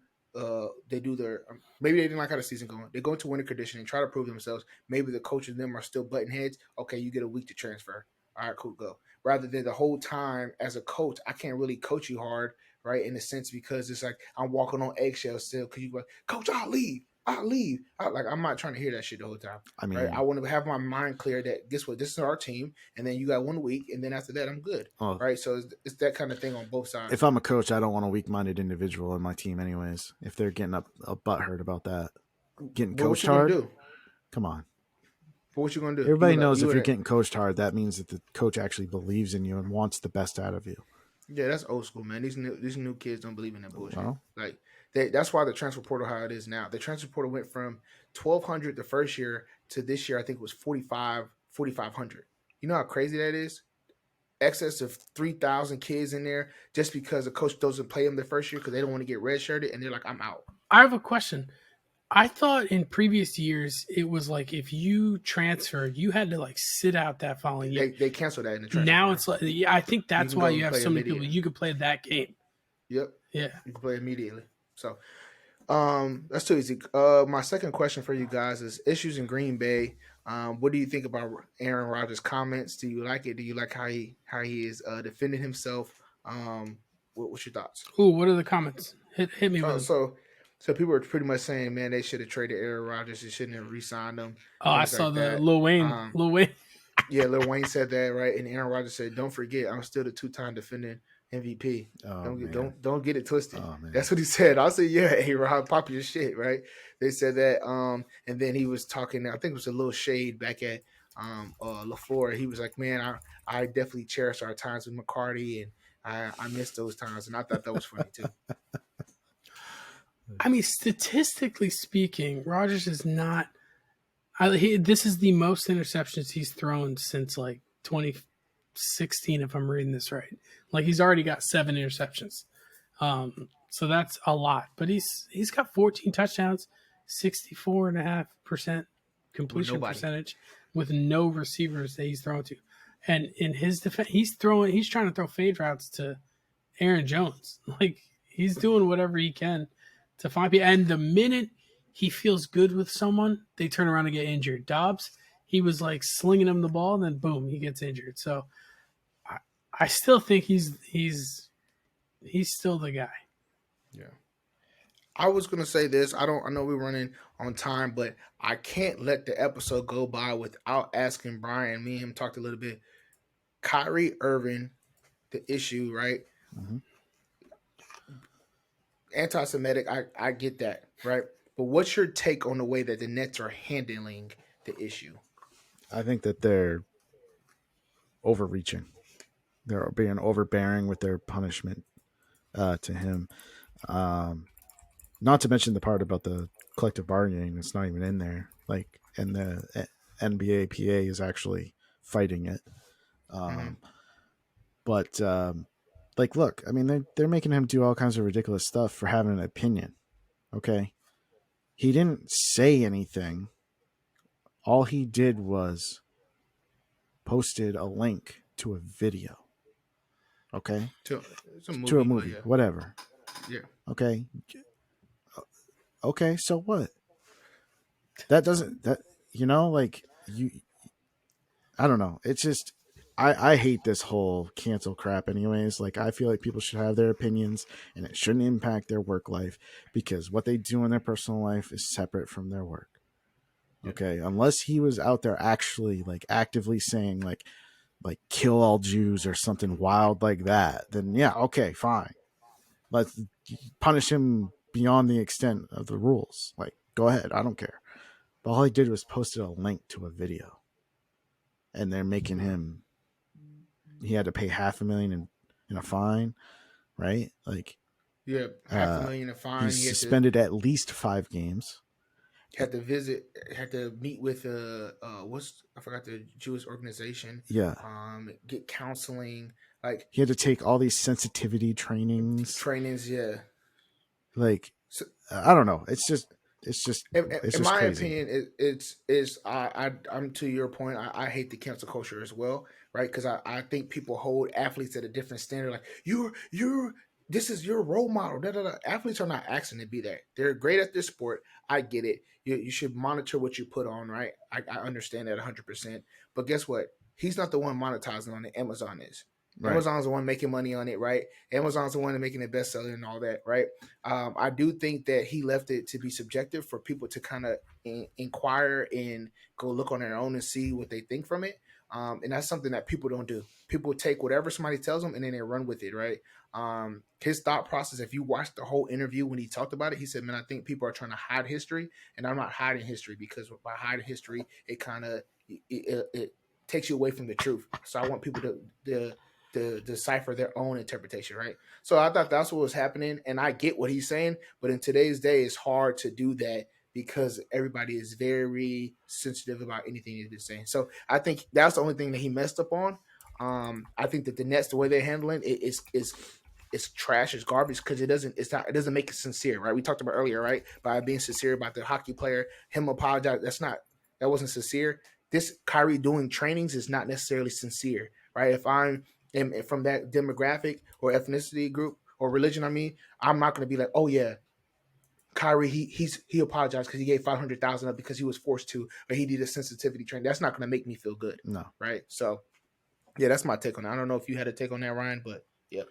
they didn't like how the season going. They go into winter condition and try to prove themselves. Maybe the coach and them are still butting heads. Okay, you get a week to transfer. All right, cool, go. Rather than the whole time as a coach, I can't really coach you hard, right? In a sense, because it's like I'm walking on eggshells still. Because you go, Coach, I'll leave. I'll leave. I'm not trying to hear that shit the whole time. I mean, right? I want to have my mind clear that guess what, this is our team, and then you got 1 week, and then after that, I'm good. Right? So it's that kind of thing on both sides. If I'm a coach, I don't want a weak-minded individual on my team, anyways. If they're getting a butthurt about that, getting coached hard. Do? Come on. But what you gonna do? Everybody knows if you're getting coached hard, that means that the coach actually believes in you and wants the best out of you. Yeah, that's old school, man. These new kids don't believe in that bullshit. Well, like that's why the transfer portal how it is now. The transfer portal went from 1,200 the first year to this year. I think it was 4,500. You know how crazy that is? Excess of 3,000 kids in there just because the coach doesn't play them the first year because they don't want to get redshirted, and they're like, I'm out. I have a question. I thought in previous years it was like if you transferred, you had to like sit out that following year. They canceled that in the transfer. Now it's like, I think that's why you have so many people. You could play that game. Yep. Yeah. You can play immediately. So, that's too easy. My second question for you guys is issues in Green Bay. What do you think about Aaron Rodgers' comments? Do you like it? Do you like how he is defending himself? What's your thoughts? Ooh, what are the comments? Hit me with them. So people are pretty much saying, man, they should have traded Aaron Rodgers. They shouldn't have re-signed him. Oh, I saw the Lil Wayne. Lil Wayne. Yeah, Lil Wayne said that, right? And Aaron Rodgers said, "Don't forget, I'm still the 2-time defending MVP. Don't get it twisted." That's what he said. I said, "Yeah, A-Rod, pop your shit," right? They said that, and then he was talking. I think it was a little shade back at LaFleur. He was like, "Man, I definitely cherish our times with McCarty, and I miss those times." And I thought that was funny too. I mean, statistically speaking, Rodgers is not. This is the most interceptions he's thrown since like 2016, if I'm reading this right. Like he's already got 7 interceptions, so that's a lot. But he's got 14 touchdowns, 64.5% completion percentage, with no receivers that he's thrown to. And in his defense, he's trying to throw fade routes to Aaron Jones. Like he's doing whatever he can to find people. And the minute he feels good with someone, they turn around and get injured. Dobbs, he was like slinging him the ball, and then boom, he gets injured. So I still think he's still the guy. Yeah. I was gonna say this. I know we're running on time, but I can't let the episode go by without asking Brian. Me and him talked a little bit. Kyrie Irving, the issue, right? Mm-hmm. Anti-Semitic, I get that, right? But what's your take on the way that the Nets are handling the issue? I think that they're overreaching. They're being overbearing with their punishment to him. Not to mention the part about the collective bargaining that's not even in there. Like, and the NBA PA is actually fighting it. But like, look, I mean, they're making him do all kinds of ridiculous stuff for having an opinion. Okay. He didn't say anything. All he did was posted a link to a video. Okay? To a movie, yeah. Whatever. Yeah. Okay. Okay, so what? That doesn't, like, I don't know. It's just, I hate this whole cancel crap anyways. Like, I feel like people should have their opinions and it shouldn't impact their work life because what they do in their personal life is separate from their work. Okay. Unless he was out there actually like actively saying like kill all Jews or something wild like that, then yeah. Okay, fine. Let's punish him beyond the extent of the rules. Like, go ahead. I don't care. But all he did was posted a link to a video and they're making him, he had to pay $500,000 in a fine, right? Like, yeah, $500,000 in a fine. He's suspended at least 5 games. Had to meet with I forgot the Jewish organization. Yeah. Get counseling. Like he had to take all these sensitivity trainings. Yeah. Like, so, I don't know. It's just in my crazy. opinion, I'm to your point. I hate the cancel culture as well, right? Because I think people hold athletes at a different standard. Like this is your role model. Da, da, da. Athletes are not asking to be that. They're great at this sport. I get it. You should monitor what you put on, right? I understand that 100%. But guess what? He's not the one monetizing on it. Amazon is. Right. Amazon's the one making money on it, right? Amazon's the one making it bestseller and all that, right? I do think that he left it to be subjective for people to kind of inquire and go look on their own and see what they think from it. And that's something that people don't do. People take whatever somebody tells them and then they run with it, right? His thought process, if you watch the whole interview when he talked about it, he said, man, I think people are trying to hide history, and I'm not hiding history, because by hiding history, it kind of it takes you away from the truth. So I want people to decipher their own interpretation, right? So I thought that's what was happening, and I get what he's saying, but in today's day, it's hard to do that because everybody is very sensitive about anything he's saying. So I think that's the only thing that he messed up on. I think that the Nets, the way they're handling it, is trash, it's garbage, because it doesn't make it sincere, right? We talked about earlier, right? By being sincere about the hockey player, him apologize. That wasn't sincere. This Kyrie doing trainings is not necessarily sincere, right? If I'm from that demographic or ethnicity group or religion, I'm not going to be like, oh yeah, Kyrie, he apologized because he gave $500,000 up because he was forced to, or he did a sensitivity training. That's not going to make me feel good, no, right? So, yeah, that's my take on that. I don't know if you had a take on that, Ryan, but yeah.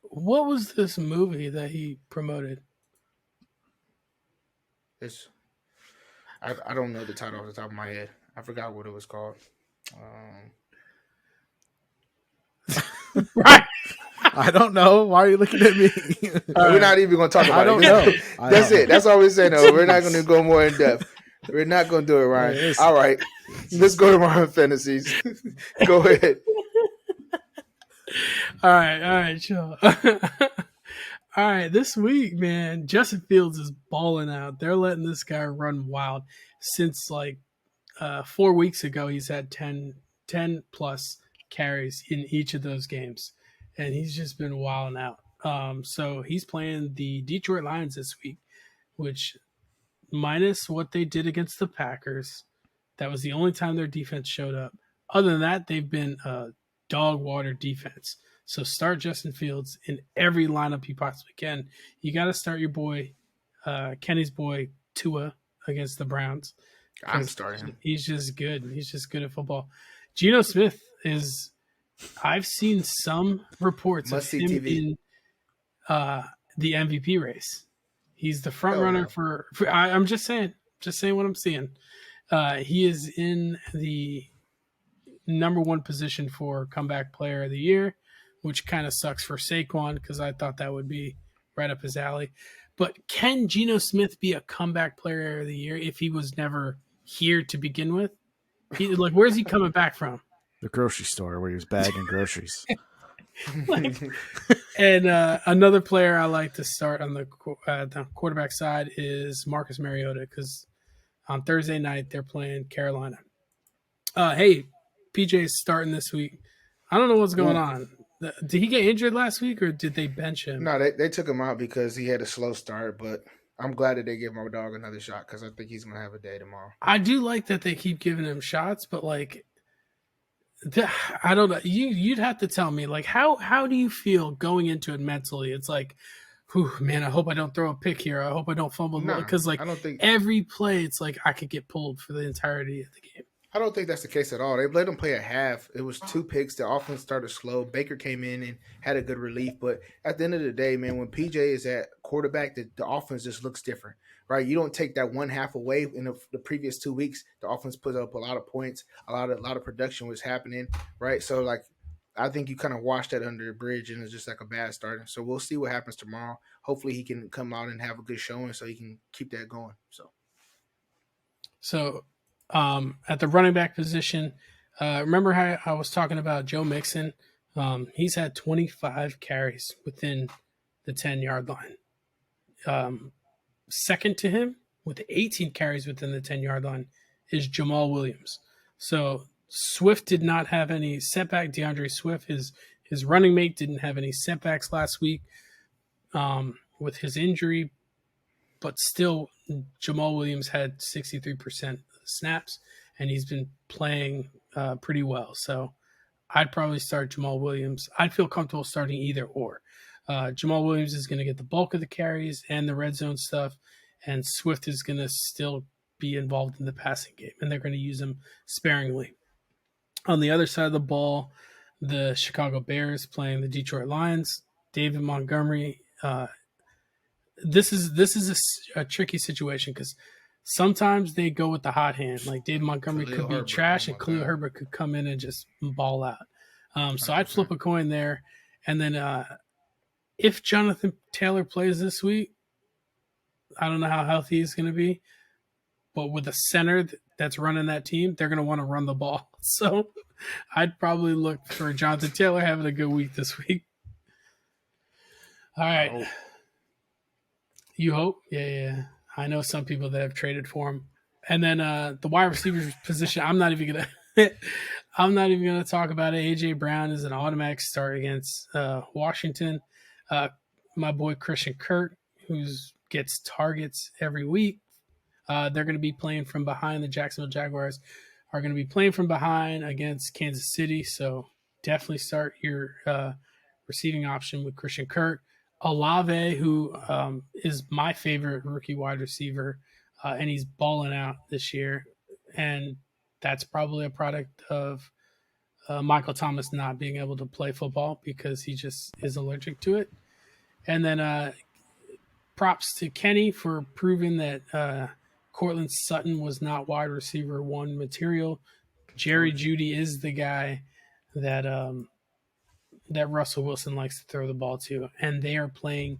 What was this movie that he promoted? I don't know the title off the top of my head. I forgot what it was called. Right. I don't know. Why are you looking at me? We're not even going to talk about it. I don't know. That's it. That's all we're saying. No, we're not going to go more in depth. We're not going to do it, Ryan. All right. Let's go to Ryan Fantasies. Go ahead. All right, chill. All right, this week, man, Justin Fields is balling out. They're letting this guy run wild. Since 4 weeks ago, he's had 10 plus carries in each of those games, and he's just been wilding out. So he's playing the Detroit Lions this week, which, minus what they did against the Packers, that was the only time their defense showed up. Other than that, they've been a dog water defense. So start Justin Fields in every lineup you possibly can. You got to start your boy, Kenny's boy, Tua, against the Browns. I'm starting him. He's just good. He's just good at football. Geno Smith is – I've seen some reports of him in the MVP race. He's the front runner for I'm just saying what I'm seeing. He is in the number one position for comeback player of the year, which kind of sucks for Saquon because I thought that would be right up his alley. But can Geno Smith be a comeback player of the year if he was never here to begin with? Where's he coming back from? The grocery store where he was bagging groceries. And another player I like to start on the quarterback side is Marcus Mariota, because on Thursday night they're playing Carolina. Hey, PJ's starting this week. I don't know what's going on. Did he get injured last week, or did they bench him? No, they took him out because he had a slow start, but I'm glad that they gave my dog another shot because I think he's going to have a day tomorrow. I do like that they keep giving him shots, but I don't know. You'd have to tell me, how do you feel going into it mentally? It's like, whew, man, I hope I don't throw a pick here. I hope I don't fumble. Because I don't think every play, it's like I could get pulled for the entirety of the game. I don't think that's the case at all. They let him play a half. It was 2 picks. The offense started slow. Baker came in and had a good relief. But at the end of the day, man, when PJ is at quarterback, the offense just looks different, right? You don't take that one half away. In the previous 2 weeks, the offense put up a lot of points. A lot of production was happening, right? So, I think you kind of washed that under the bridge, and it's just like a bad start. So we'll see what happens tomorrow. Hopefully he can come out and have a good showing so he can keep that going. So at the running back position, remember how I was talking about Joe Mixon? He's had 25 carries within the 10-yard line. Second to him with 18 carries within the 10-yard line is Jamal Williams. So Swift did not have any setback. DeAndre Swift, his running mate, didn't have any setbacks last week with his injury, but still Jamal Williams had 63% of the snaps, and he's been playing pretty well. So I'd probably start Jamal Williams. I'd feel comfortable starting either or. Jamal Williams is going to get the bulk of the carries and the red zone stuff, and Swift is going to still be involved in the passing game, and they're going to use him sparingly. On the other side of the ball, the Chicago Bears playing the Detroit Lions. David Montgomery. This is a tricky situation because sometimes they go with the hot hand. Like David Montgomery could be trash, and Khalil Herbert could come in and just ball out. So I'd flip a coin there. And then if Jonathan Taylor plays this week, I don't know how healthy he's going to be, but with a center that's running that team, they're going to want to run the ball. So I'd probably look for Jonathan Taylor having a good week this week. All right. You hope? Yeah. I know some people that have traded for him. And then the wide receiver position, I'm not even gonna talk about it. AJ Brown is an automatic start against Washington. My boy Christian Kirk, who gets targets every week, they're going to be playing from behind. The Jacksonville Jaguars are going to be playing from behind against Kansas City. So definitely start your receiving option with Christian Kirk. Olave, who is my favorite rookie wide receiver, and he's balling out this year. And that's probably a product of Michael Thomas not being able to play football because he just is allergic to it. And then props to Kenny for proving that Cortland Sutton was not wide receiver one material. Jerry Jeudy is the guy that that Russell Wilson likes to throw the ball to, and they are playing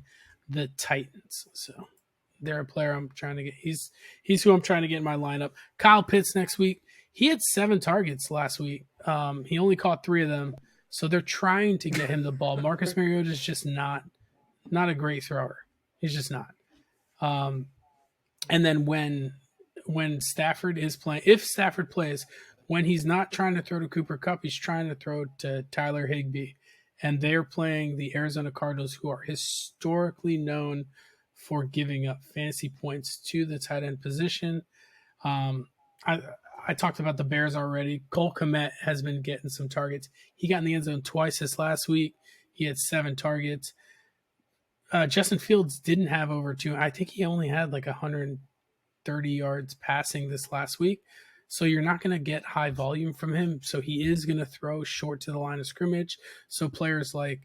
the Titans. So they're a player I'm trying to get. He's who I'm trying to get in my lineup. Kyle Pitts next week. He had 7 targets last week. He only caught 3 of them, so they're trying to get him the ball. Marcus Mariota is just not a great thrower. He's just not. And then when Stafford is playing, if Stafford plays, when he's not trying to throw to Cooper Kupp, he's trying to throw to Tyler Higbee. And they're playing the Arizona Cardinals, who are historically known for giving up fantasy points to the tight end position. I talked about the Bears already. Cole Kmet has been getting some targets. He got in the end zone twice this last week. He had 7 targets. Justin Fields didn't have over 2. I think he only had like 130 yards passing this last week. So you're not going to get high volume from him. So he is going to throw short to the line of scrimmage. So players like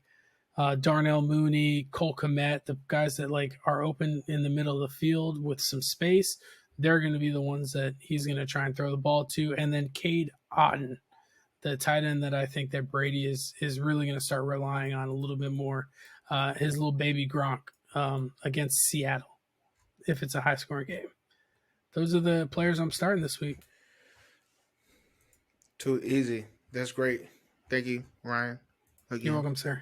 Darnell Mooney, Cole Kmet, the guys that like are open in the middle of the field with some space, they're going to be the ones that he's going to try and throw the ball to. And then Cade Otton, the tight end that I think that Brady is really going to start relying on a little bit more. His little baby Gronk against Seattle, if it's a high-scoring game. Those are the players I'm starting this week. Too easy. That's great. Thank you, Ryan. Again, you're welcome, sir.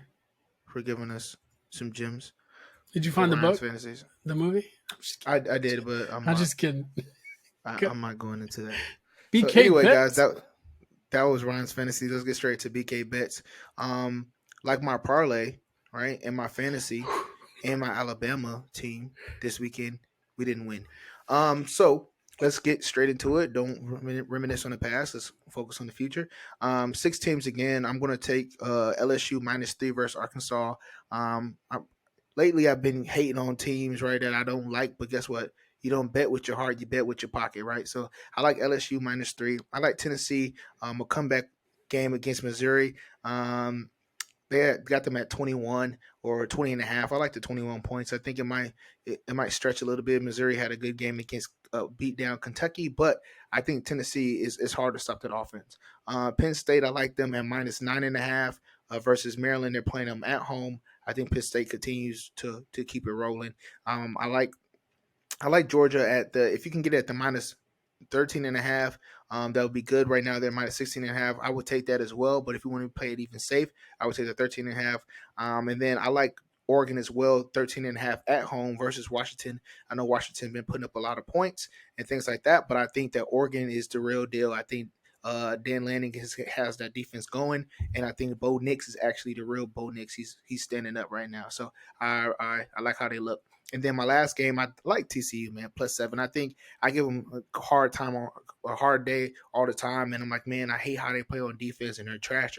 For giving us some gems. Did you find the book? Fantasies. The movie? I did, but I'm just kidding. I'm not going into that. BK so anyway, bets? guys, that was Ryan's fantasy. Let's get straight to BK bets. Like my parlay, right, and my fantasy and my Alabama team this weekend, we didn't win. So let's get straight into it. Don't reminisce on the past. Let's focus on the future. 6 teams again. I'm going to take LSU -3 versus Arkansas. Lately, I've been hating on teams, right, that I don't like. But guess what? You don't bet with your heart. You bet with your pocket, right? So I like LSU -3. I like Tennessee. A comeback game against Missouri. They got them at 21 or 20.5. I like the 21 points. I think it might stretch a little bit. Missouri had a good game against beat down Kentucky, but I think Tennessee is hard to stop that offense. Penn State, I like them at -9.5 versus Maryland. They're playing them at home. I think Penn State continues to keep it rolling. I like Georgia at if you can get it at the -13.5. That would be good. Right now they're -16.5. I would take that as well. But if you want to play it even safe, I would take the 13.5. And then I like Oregon as well, 13.5 at home versus Washington. I know Washington been putting up a lot of points and things like that, but I think that Oregon is the real deal. I think Dan Lanning has that defense going, and I think Bo Nix is actually the real Bo Nix. He's standing up right now. So I like how they look. And then my last game, I like TCU, man, +7. I think I give them a hard time on a hard day all the time. And I'm like, man, I hate how they play on defense and they're trash.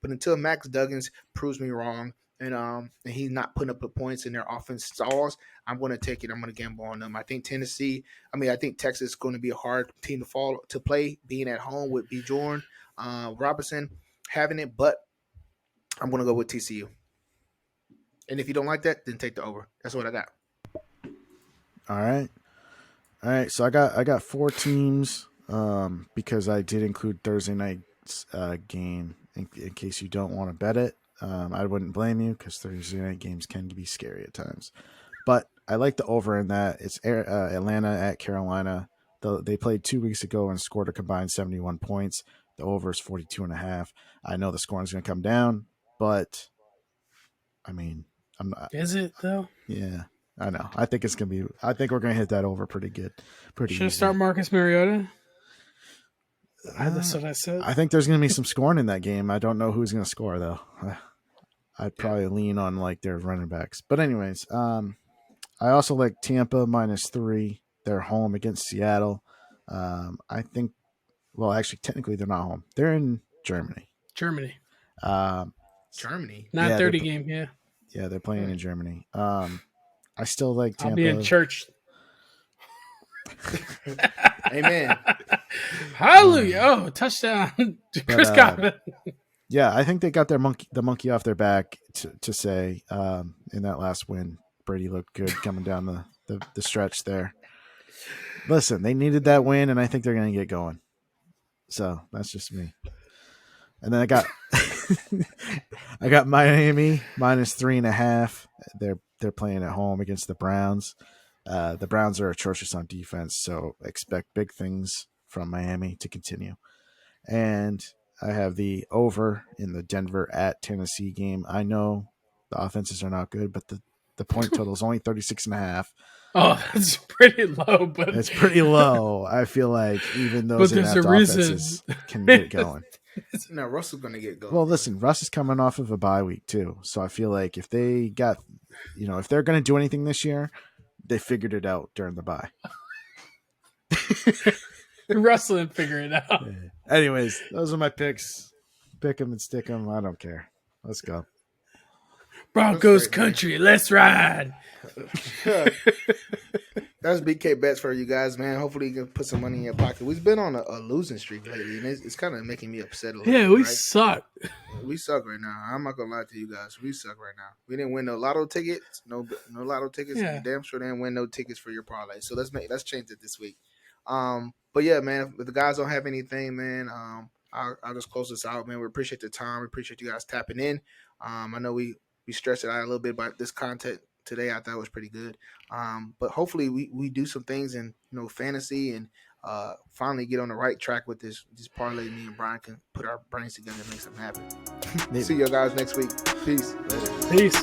But until Max Duggins proves me wrong and he's not putting up the points and their offense stalls, I'm going to take it. I'm going to gamble on them. I think I think Texas is going to be a hard team to play, being at home with Bjorn Robinson. having it, but I'm going to go with TCU. And if you don't like that, then take the over. That's what I got. All right. So I got 4 teams because I did include Thursday night's game in case you don't want to bet it. I wouldn't blame you because Thursday night games can be scary at times. But I like the over in that. It's Atlanta at Carolina. They played 2 weeks ago and scored a combined 71 points. The over is 42.5. I know the scoring is going to come down, but I mean, I'm not. Is it though? Yeah, I know. I think it's going to be. I think we're going to hit that over pretty good. Should I start Marcus Mariota? That's what I said. I think there's going to be some scoring in that game. I don't know who's going to score though. I'd probably lean on like their running backs. But anyways, I also like Tampa -3. They're home against Seattle. I think. Well, actually, technically, they're not home. They're in Germany. Germany. Germany. Not 30 game. Yeah. Yeah, they're playing in Germany. I still like Tampa. I'll be in church. Amen. Hallelujah! Oh, touchdown, Chris Godwin. Yeah, I think they got the monkey off their back to say in that last win. Brady looked good coming down the stretch there. Listen, they needed that win, and I think they're going to get going. So that's just me. And then I got Miami -3.5. They're playing at home against the Browns. The Browns are atrocious on defense, so expect big things from Miami to continue. And I have the over in the Denver at Tennessee game. I know the offenses are not good, but the point total is only 36.5. Oh, that's pretty low, but it's pretty low. I feel like even those inept offenses can get going. No, Russell's going to get going. Well, listen, Russ is coming off of a bye week too, so I feel like if they got, if they're going to do anything this year, they figured it out during the bye. Russell didn't figure it out. Yeah. Anyways, those are my picks. Pick them and stick them. I don't care. Let's go. Broncos country. Man. Let's ride. That's BK bets for you guys, man. Hopefully you can put some money in your pocket. We've been on a losing streak lately, and it's kind of making me upset a little bit. We suck. We suck right now. I'm not gonna lie to you guys. We suck right now. We didn't win no lotto tickets. No lotto tickets. Yeah. Damn sure didn't win no tickets for your parlay. So let's change it this week. But yeah, man. If the guys don't have anything, man, I'll just close this out, man. We appreciate the time. We appreciate you guys tapping in. I know we stressed it out a little bit about this content today. I thought it was pretty good. But hopefully we do some things in fantasy and finally get on the right track with this parlay. Me and Brian can put our brains together and make something happen. See you guys next week. Peace. Peace.